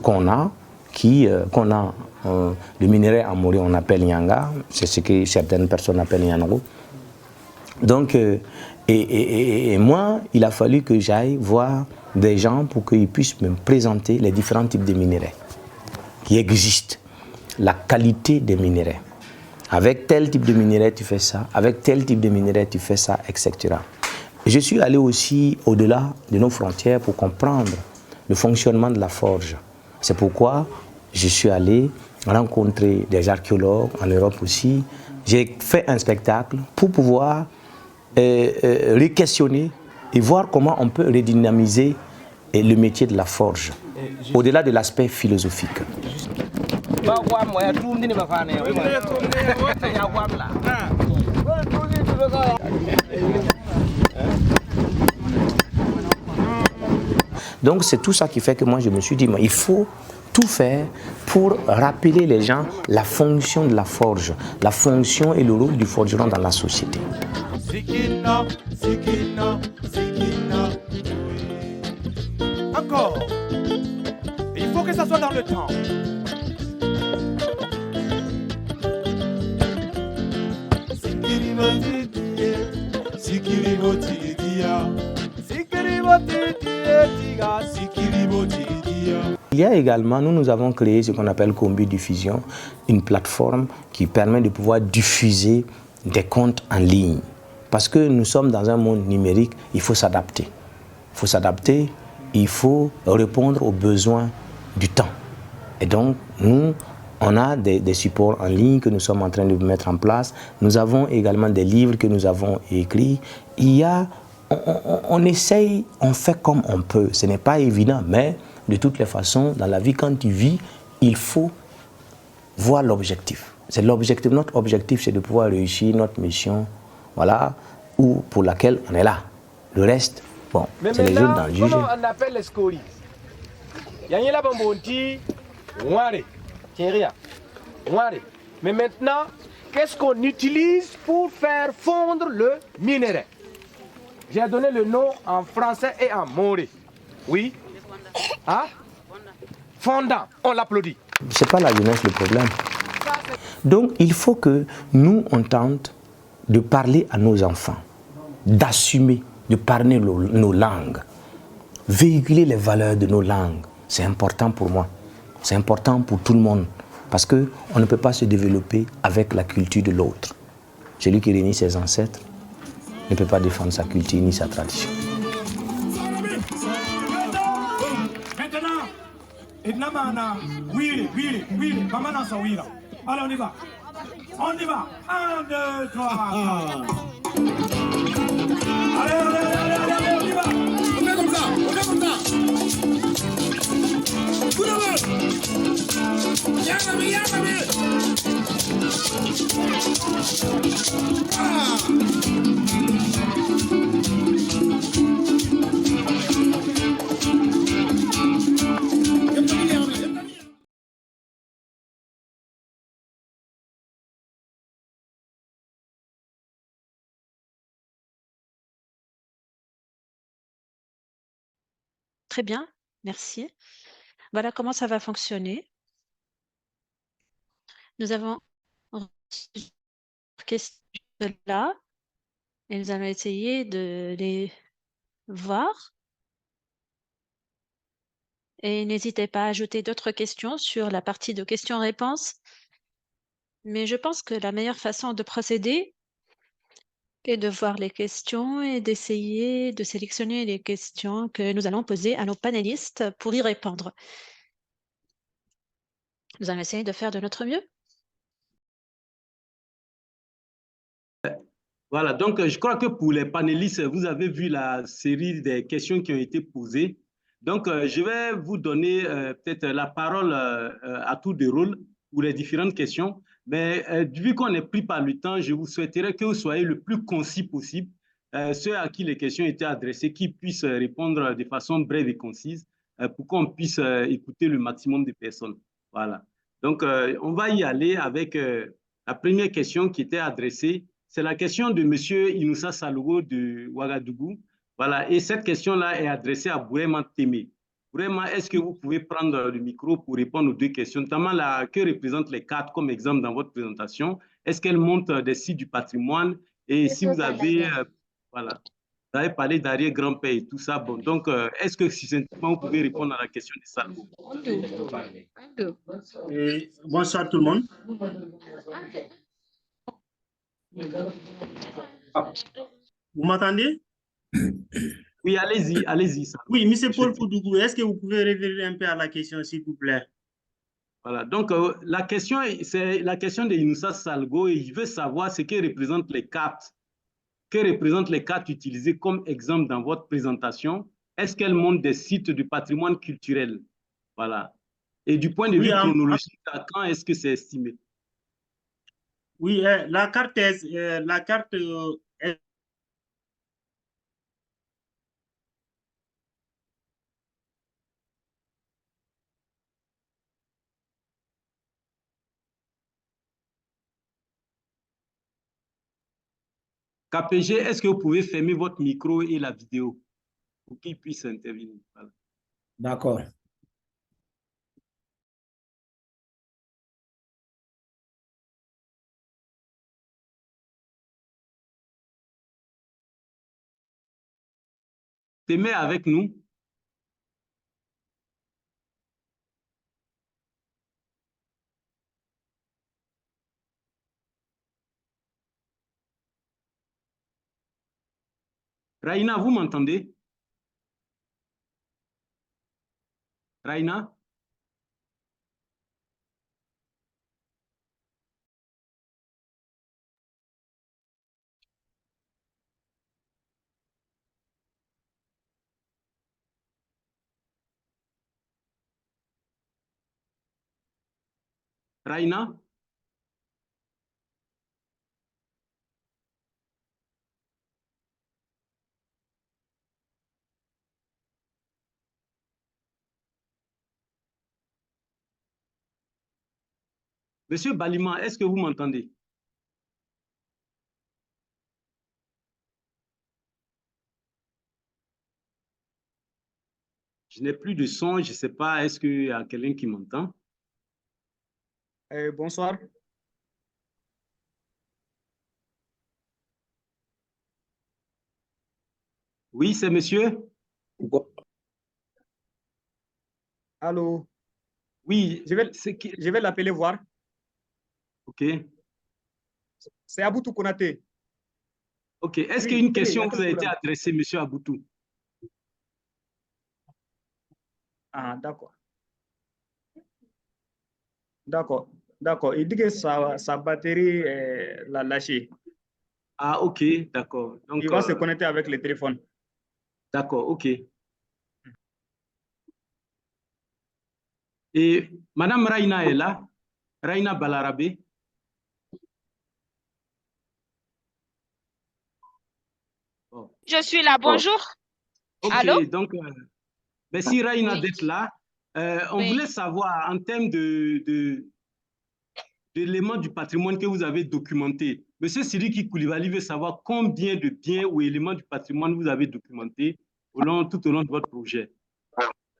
qu'on a, le minerai en Mori, on appelle Nyanga, c'est ce que certaines personnes appellent Nyango. Donc, et moi, il a fallu que j'aille voir des gens pour qu'ils puissent me présenter les différents types de minerais qui existent, la qualité des minerais. Avec tel type de minerai, tu fais ça, avec tel type de minerai, tu fais ça, etc. Je suis allé aussi au-delà de nos frontières pour comprendre le fonctionnement de la forge. C'est pourquoi je suis allé rencontrer des archéologues en Europe aussi. J'ai fait un spectacle pour pouvoir re-questionner et voir comment on peut redynamiser le métier de la forge, au-delà de l'aspect philosophique. Donc c'est tout ça qui fait que moi je me suis dit, il faut tout faire pour rappeler les gens la fonction de la forge, la fonction et le rôle du forgeron dans la société. Encore. Il faut que ça soit dans le temps. Il y a également, nous avons créé ce qu'on appelle Combi Diffusion, une plateforme qui permet de pouvoir diffuser des comptes en ligne. Parce que nous sommes dans un monde numérique, il faut s'adapter. Il faut s'adapter, il faut répondre aux besoins du temps. Et donc, nous, on a des supports en ligne que nous sommes en train de mettre en place. Nous avons également des livres que nous avons écrits. On essaye, on fait comme on peut. Ce n'est pas évident, mais de toutes les façons, dans la vie, quand tu vis, il faut voir l'objectif. C'est l'objectif. Notre objectif, c'est de pouvoir réussir notre mission, voilà, ou pour laquelle on est là. Le reste, bon, c'est les autres dans le juge. Comment on appelle les scories? Yanyela Bambonti, Ouare, Kéria, Ouare. Mais maintenant, qu'est-ce qu'on utilise pour faire fondre le minerai? J'ai donné le nom en français et en moré. Oui. Hein? Fondant, on l'applaudit. C'est pas la jeunesse le problème. Donc, il faut que nous, on tente de parler à nos enfants, d'assumer, de parler nos langues, véhiculer les valeurs de nos langues. C'est important pour moi, c'est important pour tout le monde, parce qu'on ne peut pas se développer avec la culture de l'autre. Celui qui réunit ses ancêtres ne peut pas défendre sa culture ni sa tradition. Allez, on y va. On y va. 1, 2, 3. Allez, on y va. On fait comme ça. Tout le monde. Yagami. Très bien, merci. Voilà comment ça va fonctionner. Nous avons reçu des questions là et nous allons essayer de les voir. Et n'hésitez pas à ajouter d'autres questions sur la partie de questions-réponses. Mais je pense que la meilleure façon de procéder est de voir les questions et d'essayer de sélectionner les questions que nous allons poser à nos panélistes pour y répondre. Nous allons essayer de faire de notre mieux. Voilà, donc je crois que pour les panélistes, vous avez vu la série des questions qui ont été posées. Donc, je vais vous donner peut-être la parole à tour de rôle pour les différentes questions. Mais vu qu'on est pris par le temps, je vous souhaiterais que vous soyez le plus concis possible. Ceux à qui les questions étaient adressées, qui puissent répondre de façon brève et concise pour qu'on puisse écouter le maximum de personnes. Voilà. Donc, on va y aller avec la première question qui était adressée. C'est la question de M. Inoussa Salogo de Ouagadougou. Voilà. Et cette question-là est adressée à Bourema Témé. Vraiment, est-ce que vous pouvez prendre le micro pour répondre aux deux questions, notamment que représentent les cartes comme exemple dans votre présentation? Est-ce qu'elles montrent des sites du patrimoine? Et si vous avez, voilà, vous avez parlé d'arrière-grand-père et tout ça, bon, donc, est-ce que succinctement, vous pouvez répondre à la question de ça? Bonsoir tout le monde. Vous m'entendez? Oui, allez-y, allez-y. Oui, M. Paul Koudougou, est-ce que vous pouvez revenir un peu à la question, s'il vous plaît? Voilà, donc la question, c'est la question de Inoussa Salgo et il veut savoir ce que représentent les cartes. Que représentent les cartes utilisées comme exemple dans votre présentation? Est-ce qu'elles montrent des sites du patrimoine culturel? Voilà. Et du point de vue chronologique, à quand est-ce que c'est estimé? Oui, la carte est, KPG, est-ce que vous pouvez fermer votre micro et la vidéo pour qu'ils puissent intervenir? Voilà. D'accord. Témé avec nous? Raina, vous m'entendez? Raina? Raina? Monsieur Balima, est-ce que vous m'entendez? Je n'ai plus de son, je ne sais pas, est-ce qu'il y a quelqu'un qui m'entend? Bonsoir. Oui, c'est monsieur? Allô? Oui. Je vais l'appeler voir. OK. C'est Aboutou Konaté. OK. Est-ce qu'il y a une question vous a été adressée, monsieur Aboutou? Ah, d'accord. D'accord. D'accord. Il dit que sa batterie l'a lâché. Ah, OK. D'accord. Donc, il va se connecter avec le téléphone. D'accord. OK. Et Madame Raina est là? Raina Balarabe? Oh. Je suis là. Bonjour. OK. Allô? Donc, merci Raina d'être là. On voulait savoir en termes d'éléments du patrimoine que vous avez documentés. Monsieur Sidiki Koulibaly veut savoir combien de biens ou éléments du patrimoine vous avez documentés tout au long de votre projet.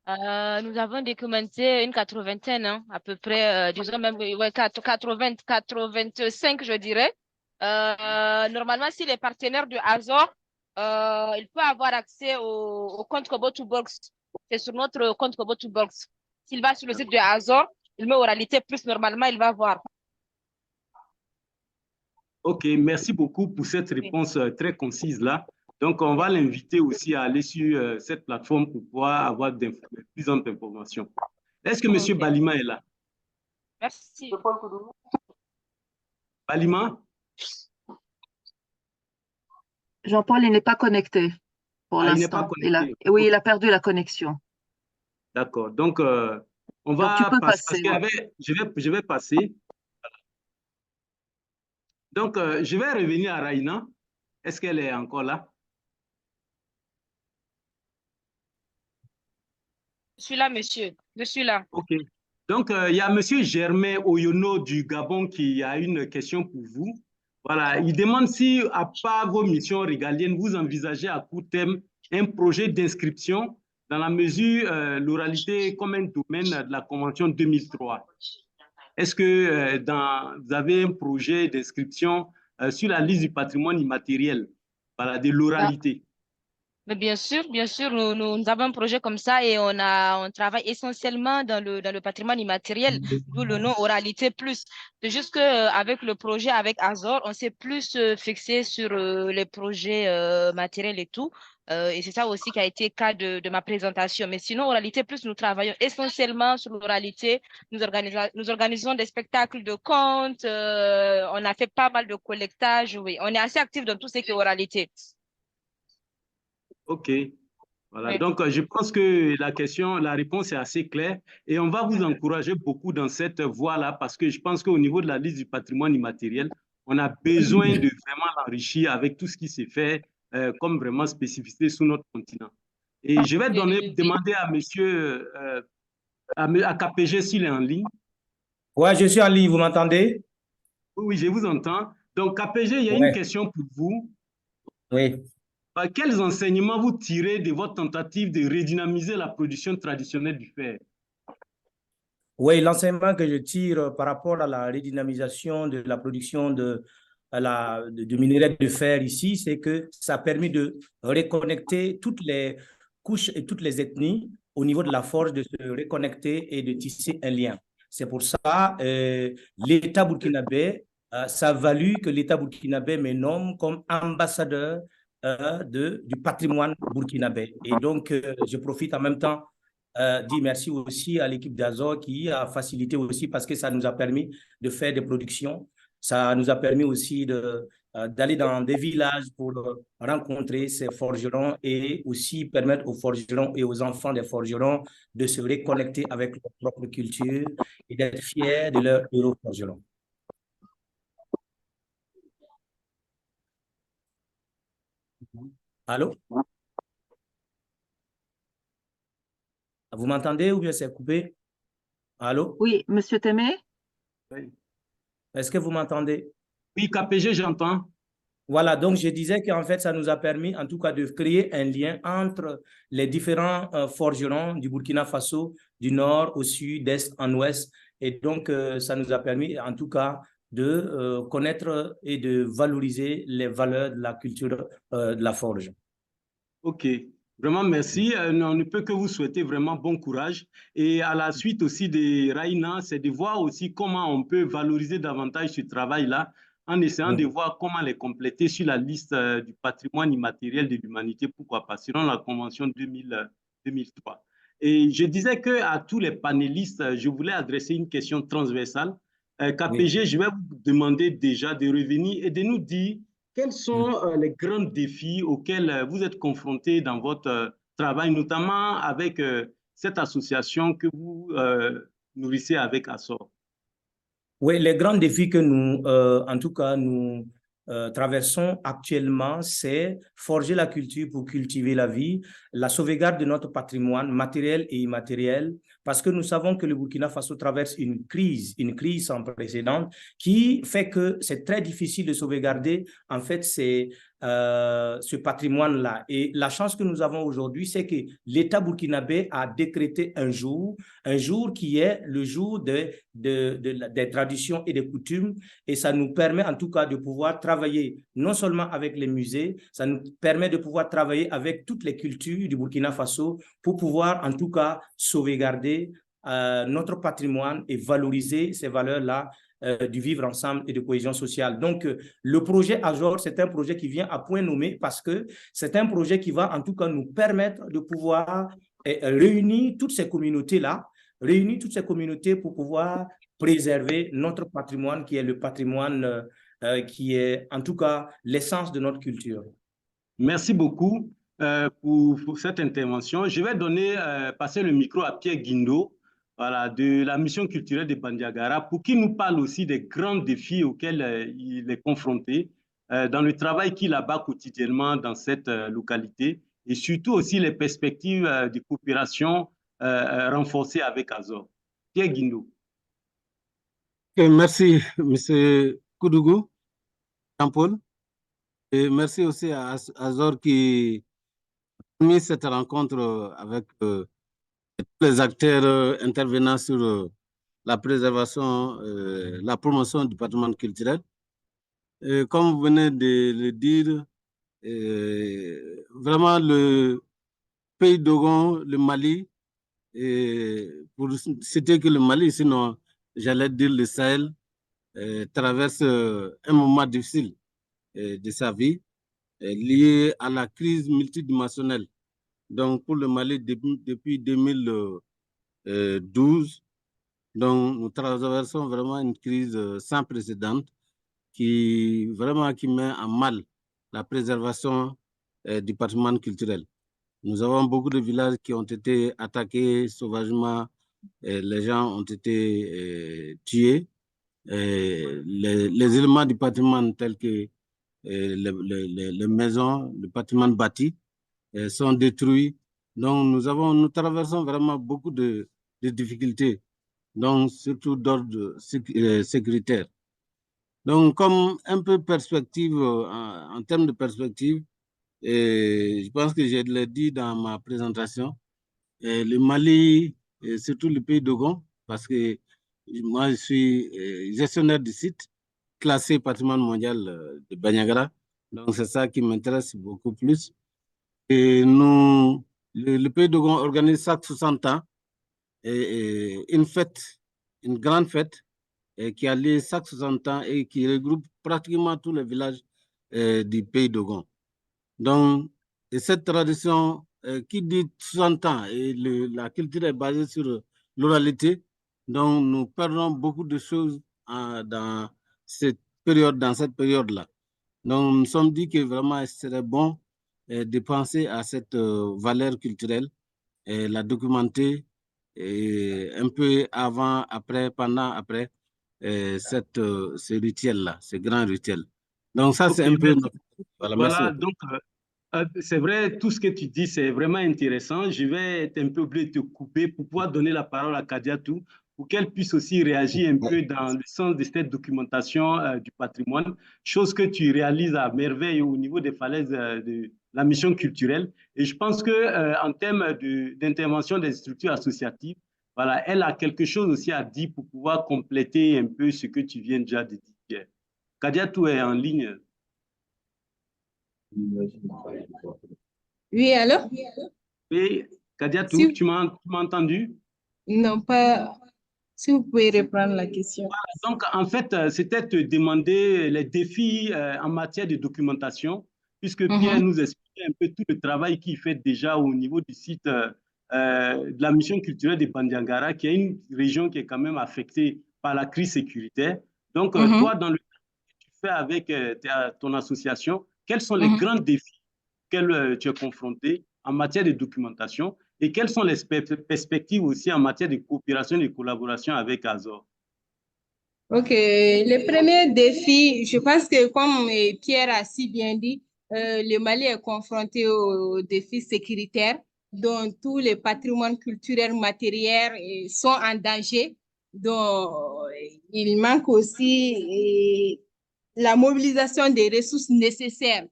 Nous avons documenté une 80aine, hein, à peu près, disons même 85, je dirais. Normalement, si les partenaires du Azor, il peut avoir accès au compte Kobo2Box. C'est sur notre compte Kobo2Box. S'il va sur le site du Azor, il met oralité plus, normalement, il va voir. OK, merci beaucoup pour cette réponse très concise là. Donc, on va l'inviter aussi à aller sur cette plateforme pour pouvoir avoir plus d'informations. Est-ce que M. Balima est là? Merci. Balima? Jean-Paul, il n'est pas connecté pour l'instant. Oui, il a perdu la connexion. D'accord. Donc, on va passer. Je vais passer. Donc, je vais revenir à Raina. Est-ce qu'elle est encore là? Je suis là, monsieur. Je suis là. OK. Donc, il y a monsieur Germain Oyono du Gabon qui a une question pour vous. Voilà, il demande si, à part vos missions régaliennes, vous envisagez à court terme un projet d'inscription dans la mesure l'oralité comme un domaine de la Convention 2003. Est-ce que vous avez un projet d'inscription sur la liste du patrimoine immatériel, voilà, de l'oralité? Mais bien sûr, nous avons un projet comme ça et on travaille essentiellement dans le patrimoine immatériel, d'où le nom Oralité Plus. C'est juste qu'avec le projet, avec Azor, on s'est plus fixé sur les projets matériels et tout. Et c'est ça aussi qui a été le cas de ma présentation. Mais sinon, Oralité Plus, nous travaillons essentiellement sur l'oralité. Nous organisons des spectacles de contes. On a fait pas mal de collectage. Oui, on est assez actifs dans tout ce qui est oralité. OK. Voilà. Oui. Donc, je pense que la réponse est assez claire et on va vous encourager beaucoup dans cette voie-là parce que je pense qu'au niveau de la liste du patrimoine immatériel, on a besoin de vraiment l'enrichir avec tout ce qui s'est fait comme vraiment spécificité sur notre continent. Et je vais demander à monsieur, à KPG s'il est en ligne. Ouais, je suis en ligne, vous m'entendez? Oui, je vous entends. Donc, KPG, il y a une question pour vous. Oui. Quels enseignements vous tirez de votre tentative de redynamiser la production traditionnelle du fer? Oui, l'enseignement que je tire par rapport à la redynamisation de la production de minerais de fer ici, c'est que ça a permis de reconnecter toutes les couches et toutes les ethnies au niveau de la forge, de se reconnecter et de tisser un lien. C'est pour ça l'État burkinabé, ça a valu que l'État burkinabé me nomme comme ambassadeur du patrimoine burkinabé. Et donc, je profite en même temps dire merci aussi à l'équipe d'Azor qui a facilité aussi parce que ça nous a permis de faire des productions. Ça nous a permis aussi d'aller dans des villages pour rencontrer ces forgerons et aussi permettre aux forgerons et aux enfants des forgerons de se reconnecter avec leur propre culture et d'être fiers de leur héros forgeron. Allô? Vous m'entendez ou bien c'est coupé? Allô? Oui, Monsieur Témé? Oui. Est-ce que vous m'entendez? Oui, KPG, j'entends. Voilà, donc je disais qu'en fait, ça nous a permis en tout cas de créer un lien entre les différents forgerons du Burkina Faso, du nord au sud, d'est en ouest. Et donc, ça nous a permis en tout cas de connaître et de valoriser les valeurs de la culture de la forge. OK. Vraiment, merci. On ne peut que vous souhaiter vraiment bon courage. Et à la suite aussi de Raina, c'est de voir aussi comment on peut valoriser davantage ce travail-là en essayant de voir comment les compléter sur la liste du patrimoine immatériel de l'humanité, pourquoi pas, selon la Convention 2003. Et je disais qu'à tous les panélistes, je voulais adresser une question transversale. KPG, je vais vous demander déjà de revenir et de nous dire quels sont les grands défis auxquels vous êtes confrontés dans votre travail, notamment avec cette association que vous nourrissez avec Azor? Oui, les grands défis que nous, en tout cas, nous traversons actuellement, c'est forger la culture pour cultiver la vie, la sauvegarde de notre patrimoine matériel et immatériel, parce que nous savons que le Burkina Faso traverse une crise sans précédent, qui fait que c'est très difficile de sauvegarder, en fait, ce patrimoine-là. Et la chance que nous avons aujourd'hui, c'est que l'État burkinabé a décrété un jour qui est le jour des traditions et des coutumes, et ça nous permet en tout cas de pouvoir travailler non seulement avec les musées, ça nous permet de pouvoir travailler avec toutes les cultures du Burkina Faso pour pouvoir en tout cas sauvegarder notre patrimoine et valoriser ces valeurs-là du vivre ensemble et de cohésion sociale. Donc, le projet Azor, c'est un projet qui vient à point nommé parce que c'est un projet qui va en tout cas nous permettre de pouvoir réunir toutes ces communautés-là, pour pouvoir préserver notre patrimoine qui est le patrimoine qui est en tout cas l'essence de notre culture. Merci beaucoup pour cette intervention. Je vais passer le micro à Pierre Guindo. voilà, de la mission culturelle de Bandiagara pour qu'il nous parle aussi des grands défis auxquels il est confronté dans le travail qu'il abat quotidiennement dans cette localité et surtout aussi les perspectives de coopération renforcées avec Azor. Pierre Guindo. Merci, M. Koudougou, Jean-Paul. Et merci aussi à Azor qui a mis cette rencontre avec tous les acteurs intervenant sur la préservation, la promotion du patrimoine culturel. Comme vous venez de le dire, vraiment le pays d'Ogon, le Mali, pour citer que le Mali, sinon j'allais dire le Sahel, traverse un moment difficile de sa vie lié à la crise multidimensionnelle. Donc pour le Mali, depuis 2012, donc nous traversons vraiment une crise sans précédent qui met en mal la préservation du patrimoine culturel. Nous avons beaucoup de villages qui ont été attaqués sauvagement, les gens ont été tués, les éléments du patrimoine tels que les maisons, le patrimoine bâti sont détruits. Donc nous traversons vraiment beaucoup de difficultés, donc surtout d'ordre sécuritaire. Donc comme un peu perspective, en termes de perspective, je pense que je l'ai dit dans ma présentation, le Mali, surtout le pays d'Ogon, parce que moi je suis gestionnaire du site classé patrimoine mondial de Bandiagara, donc c'est ça qui m'intéresse beaucoup plus. Et le pays d'Ogon organise chaque 60 ans une fête, une grande fête qui a lieu chaque 60 ans et qui regroupe pratiquement tous les villages du pays d'Ogon. Donc, et cette tradition qui dit 60 ans et la culture est basée sur l'oralité, donc nous perdons beaucoup de choses dans cette période-là. Donc, nous nous sommes dit que vraiment, ce serait bon de penser à cette valeur culturelle, la documenter un peu avant, après, pendant, après ce rituel-là, ce grand rituel. Donc, ça, c'est un peu notre... Voilà, donc, c'est vrai, tout ce que tu dis, c'est vraiment intéressant. Je vais être un peu obligé de te couper pour pouvoir donner la parole à Kadiatou pour qu'elle puisse aussi réagir un peu dans le sens de cette documentation du patrimoine, chose que tu réalises à merveille au niveau des falaises de la mission culturelle. Et je pense qu'en termes d'intervention des structures associatives, voilà, elle a quelque chose aussi à dire pour pouvoir compléter un peu ce que tu viens déjà de dire. Kadiatou est en ligne. Oui, alors? Oui, Kadiatou, tu m'as entendu? Non, pas. Si vous pouvez reprendre la question. Donc, en fait, c'était te demander les défis en matière de documentation, puisque Pierre nous expliquait un peu tout le travail qu'il fait déjà au niveau du site de la mission culturelle de Bandiagara, qui est une région qui est quand même affectée par la crise sécuritaire. Donc, toi, dans le travail que tu fais avec ton association, quels sont les grands défis auxquels tu es confronté en matière de documentation et quelles sont les perspectives aussi en matière de coopération et de collaboration avec Azor? Ok, le premier défi, je pense que comme Pierre a si bien dit, le Mali est confronté aux défis sécuritaires dont tous les patrimoines culturels matériels sont en danger. Donc, il manque aussi la mobilisation des ressources nécessaires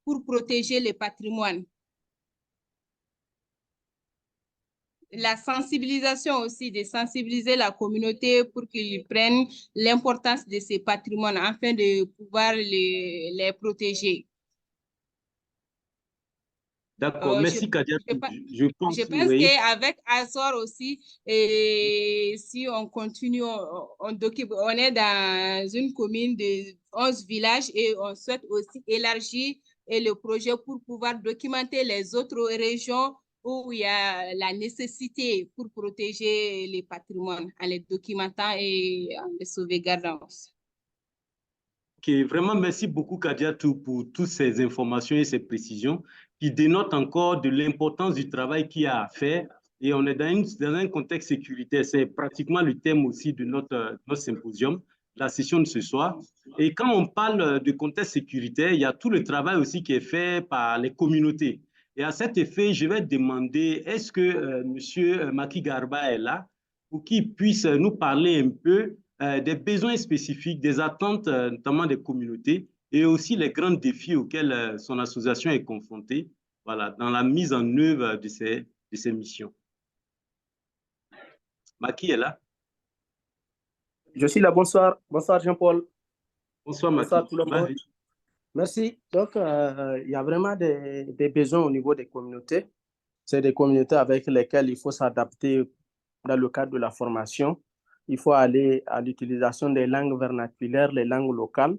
pour protéger le patrimoine. La sensibilisation aussi, de sensibiliser la communauté pour qu'ils prennent l'importance de ces patrimoines afin de pouvoir les protéger. D'accord, merci Kadia. Je pense qu'avec Azor aussi, si on continue, on est dans une commune de 11 villages et on souhaite aussi élargir le projet pour pouvoir documenter les autres régions où il y a la nécessité pour protéger les patrimoines en les documentant et en les sauvegardant aussi. Ok, vraiment merci beaucoup Kadiatou pour toutes ces informations et ces précisions qui dénotent encore de l'importance du travail qu'il y a à faire et on est dans un contexte sécuritaire. C'est pratiquement le thème aussi de notre symposium, la session de ce soir. Et quand on parle de contexte sécuritaire, il y a tout le travail aussi qui est fait par les communautés. Et à cet effet, je vais demander, est-ce que M. Maki Garba est là pour qu'il puisse nous parler un peu des besoins spécifiques, des attentes notamment des communautés et aussi les grands défis auxquels son association est confrontée, voilà, dans la mise en œuvre de ces missions. Maki est là? Je suis là, bonsoir. Bonsoir Jean-Paul. Bonsoir Maki. Bonsoir tout le monde. Merci. Donc, il y a vraiment des besoins au niveau des communautés. C'est des communautés avec lesquelles il faut s'adapter dans le cadre de la formation. Il faut aller à l'utilisation des langues vernaculaires, les langues locales.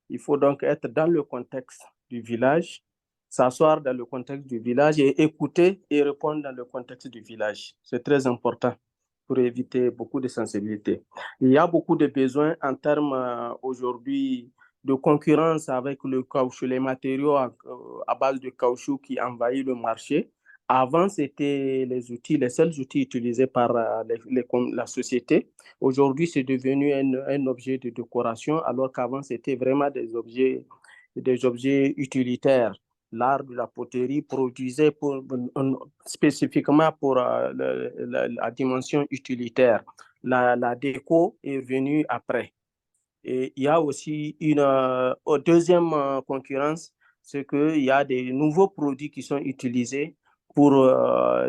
Il faut donc être dans le contexte du village, s'asseoir dans le contexte du village et écouter et répondre dans le contexte du village. C'est très important pour éviter beaucoup de sensibilité. Il y a beaucoup de besoins en termes aujourd'hui de concurrence avec le caoutchouc, les matériaux à base de caoutchouc qui envahissent le marché. Avant, c'était les seuls outils utilisés par la société. Aujourd'hui, c'est devenu un objet de décoration, alors qu'avant, c'était vraiment des objets utilitaires. L'art de la poterie produisait spécifiquement pour la dimension utilitaire. La déco est venue après. Et il y a aussi une deuxième concurrence, c'est qu'il y a des nouveaux produits qui sont utilisés pour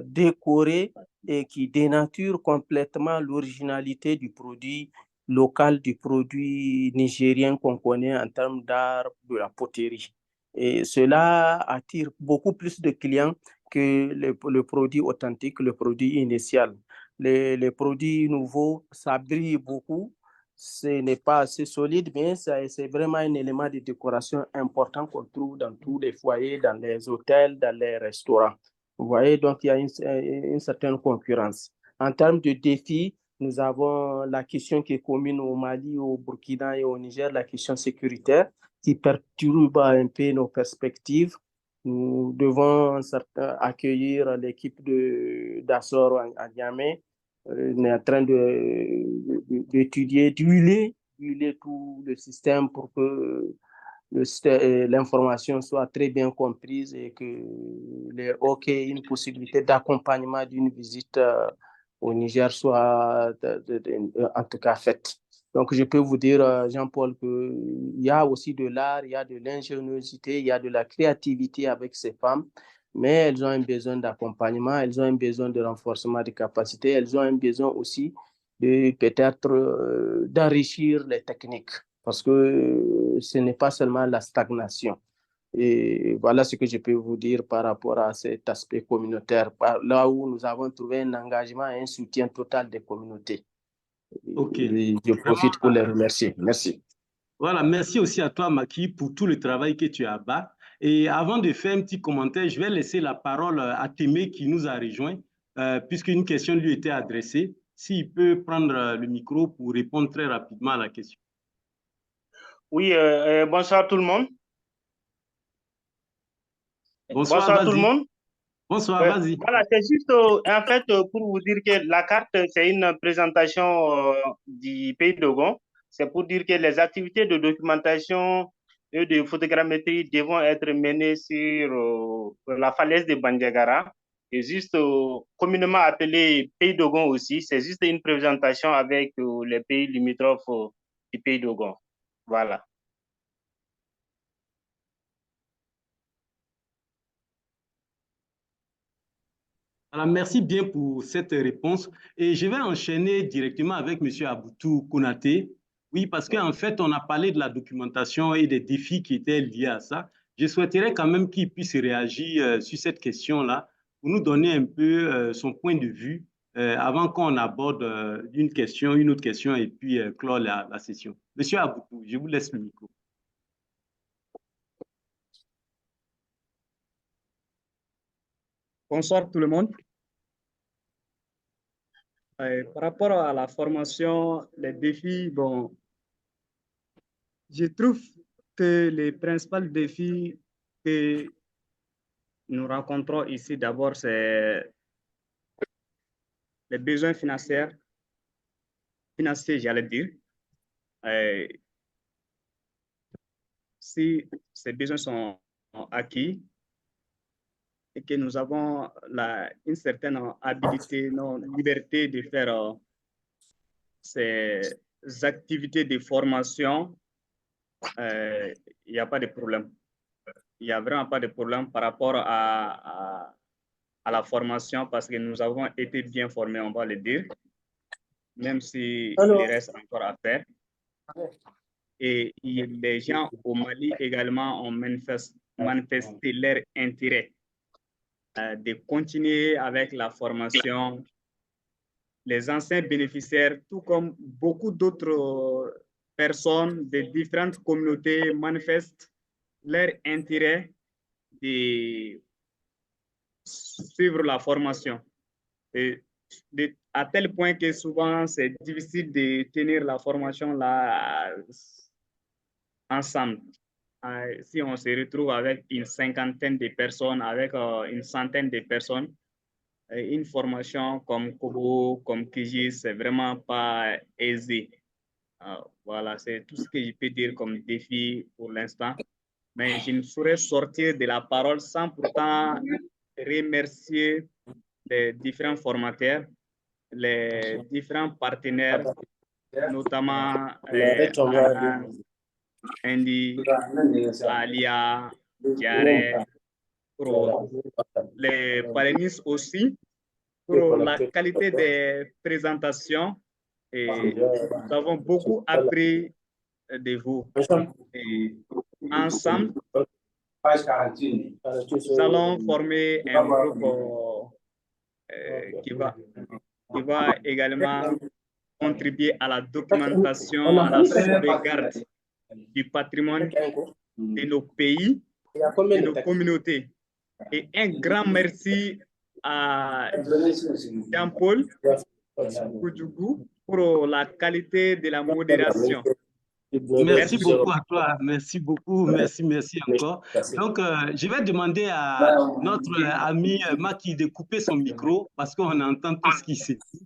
décorer et qui dénaturent complètement l'originalité du produit local, du produit nigérien qu'on connaît en termes d'art de la poterie. Et cela attire beaucoup plus de clients que le produit authentique, le produit initial. Les produits nouveaux, ça brille beaucoup. Ce n'est pas assez solide, mais c'est vraiment un élément de décoration important qu'on trouve dans tous les foyers, dans les hôtels, dans les restaurants. Vous voyez, donc il y a une certaine concurrence. En termes de défis, nous avons la question qui est commune au Mali, au Burkina et au Niger, la question sécuritaire, qui perturbe un peu nos perspectives. Nous devons accueillir l'équipe d'Assor à Niamey. On est en train d'étudier, d'huiler tout le système pour que l'information soit très bien comprise et que une possibilité d'accompagnement d'une visite au Niger soit en tout cas faite. Donc, je peux vous dire, Jean-Paul, qu'il y a aussi de l'art, il y a de l'ingéniosité, il y a de la créativité avec ces femmes, mais elles ont un besoin d'accompagnement, elles ont un besoin de renforcement de capacités, elles ont un besoin aussi de peut-être d'enrichir les techniques, parce que ce n'est pas seulement la stagnation. Et voilà ce que je peux vous dire par rapport à cet aspect communautaire, là où nous avons trouvé un engagement et un soutien total des communautés. Ok. Je profite pour les remercier. Merci. Voilà, merci aussi à toi, Maki, pour tout le travail que tu as bas. Et avant de faire un petit commentaire, je vais laisser la parole à Témé qui nous a rejoint, puisqu'une question lui était adressée. S'il peut prendre le micro pour répondre très rapidement à la question. Oui, bonsoir tout le monde. Bonsoir tout le monde. Bonsoir, vas-y. Voilà, c'est juste en fait pour vous dire que la carte, c'est une présentation du pays d'Ogon. C'est pour dire que les activités de documentation et de photogrammétrie devront être menées sur la falaise de Bandiagara. C'est juste communément appelé pays d'Ogon aussi. C'est juste une présentation avec les pays limitrophes du pays d'Ogon. Voilà. Alors, merci bien pour cette réponse. Et je vais enchaîner directement avec M. Aboutou Konaté. Oui, parce qu'en fait, on a parlé de la documentation et des défis qui étaient liés à ça. Je souhaiterais quand même qu'il puisse réagir sur cette question-là pour nous donner un peu son point de vue avant qu'on aborde une autre question et puis clore la session. Monsieur Aboutou, je vous laisse le micro. Bonsoir tout le monde. Par rapport à la formation, les défis, bon, je trouve que les principaux défis que nous rencontrons ici, d'abord, c'est les besoins financiers, j'allais dire. Si ces besoins sont acquis et que nous avons une certaine habilité, non, liberté de faire ces activités de formation, il n'y a pas de problème. Il n'y a vraiment pas de problème par rapport à la formation parce que nous avons été bien formés, on va le dire, même si il reste encore à faire. Et les gens au Mali également ont manifesté leur intérêt de continuer avec la formation. Les anciens bénéficiaires, tout comme beaucoup d'autres personnes de différentes communautés, manifestent leur intérêt de suivre la formation. À tel point que souvent, c'est difficile de tenir la formation là ensemble. Si on se retrouve avec une cinquantaine de personnes, avec une centaine de personnes, une formation comme Kobo, comme Kiji, c'est vraiment pas aisé. Voilà, c'est tout ce que je peux dire comme défi pour l'instant. Mais je ne saurais sortir de la parole sans pourtant remercier les différents formateurs, les différents partenaires, notamment Andy, Alia, Diaré, pour les panélistes aussi, pour la qualité des présentations. Et nous avons beaucoup appris de vous. Et ensemble, nous allons former un groupe qui va également contribuer à la documentation, à la sauvegarde du patrimoine de nos pays, de nos communautés. Et un grand merci à Jean-Paul Koudjougou pour la qualité de la modération. Merci beaucoup à toi, merci beaucoup, merci encore. Donc, je vais demander à notre ami Maki de couper son micro parce qu'on entend tout ce qui s'est dit.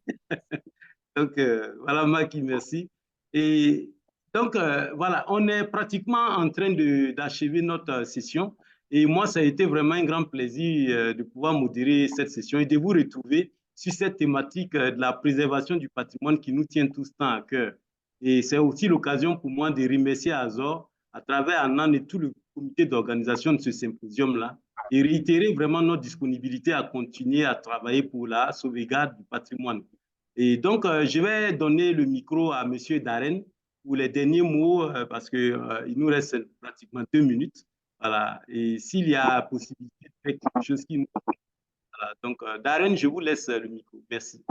Donc, voilà Maki, merci. Et donc, voilà, on est pratiquement en train d'achever notre session. Et moi, ça a été vraiment un grand plaisir de pouvoir modérer cette session et de vous retrouver sur cette thématique de la préservation du patrimoine qui nous tient tous tant à cœur. Et c'est aussi l'occasion pour moi de remercier Azor à travers Anan et tout le comité d'organisation de ce symposium-là et réitérer vraiment notre disponibilité à continuer à travailler pour la sauvegarde du patrimoine. Et donc, je vais donner le micro à M. Darren pour les derniers mots parce qu'il nous reste pratiquement 2 minutes. Voilà. Et s'il y a possibilité de faire quelque chose qui nous... Voilà. Donc, Darren, je vous laisse le micro. Merci.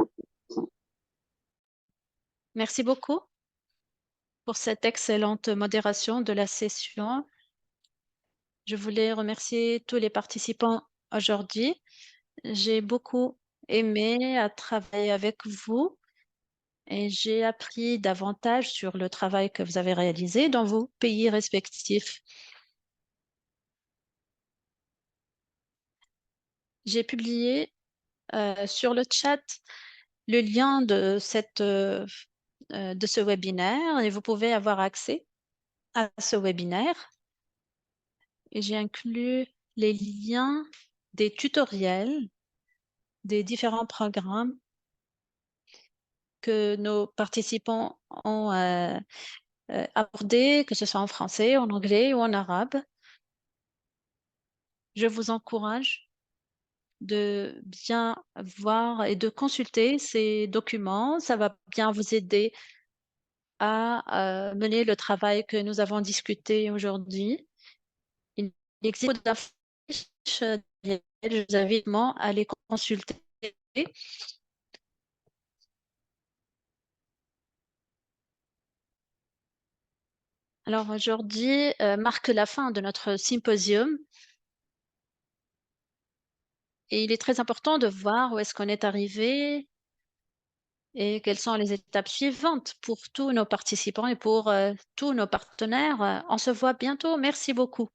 Merci beaucoup pour cette excellente modération de la session. Je voulais remercier tous les participants aujourd'hui. J'ai beaucoup aimé à travailler avec vous et j'ai appris davantage sur le travail que vous avez réalisé dans vos pays respectifs. J'ai publié sur le chat le lien de ce webinaire et vous pouvez avoir accès à ce webinaire. Et j'ai inclus les liens des tutoriels des différents programmes que nos participants ont abordés, que ce soit en français, en anglais ou en arabe. Je vous encourage de bien voir et de consulter ces documents. Ça va bien vous aider à mener le travail que nous avons discuté aujourd'hui. Il existe beaucoup d'affiches, je vous invite à les consulter. Alors aujourd'hui marque la fin de notre symposium. Et il est très important de voir où est-ce qu'on est arrivé et quelles sont les étapes suivantes pour tous nos participants et pour tous nos partenaires. On se voit bientôt. Merci beaucoup.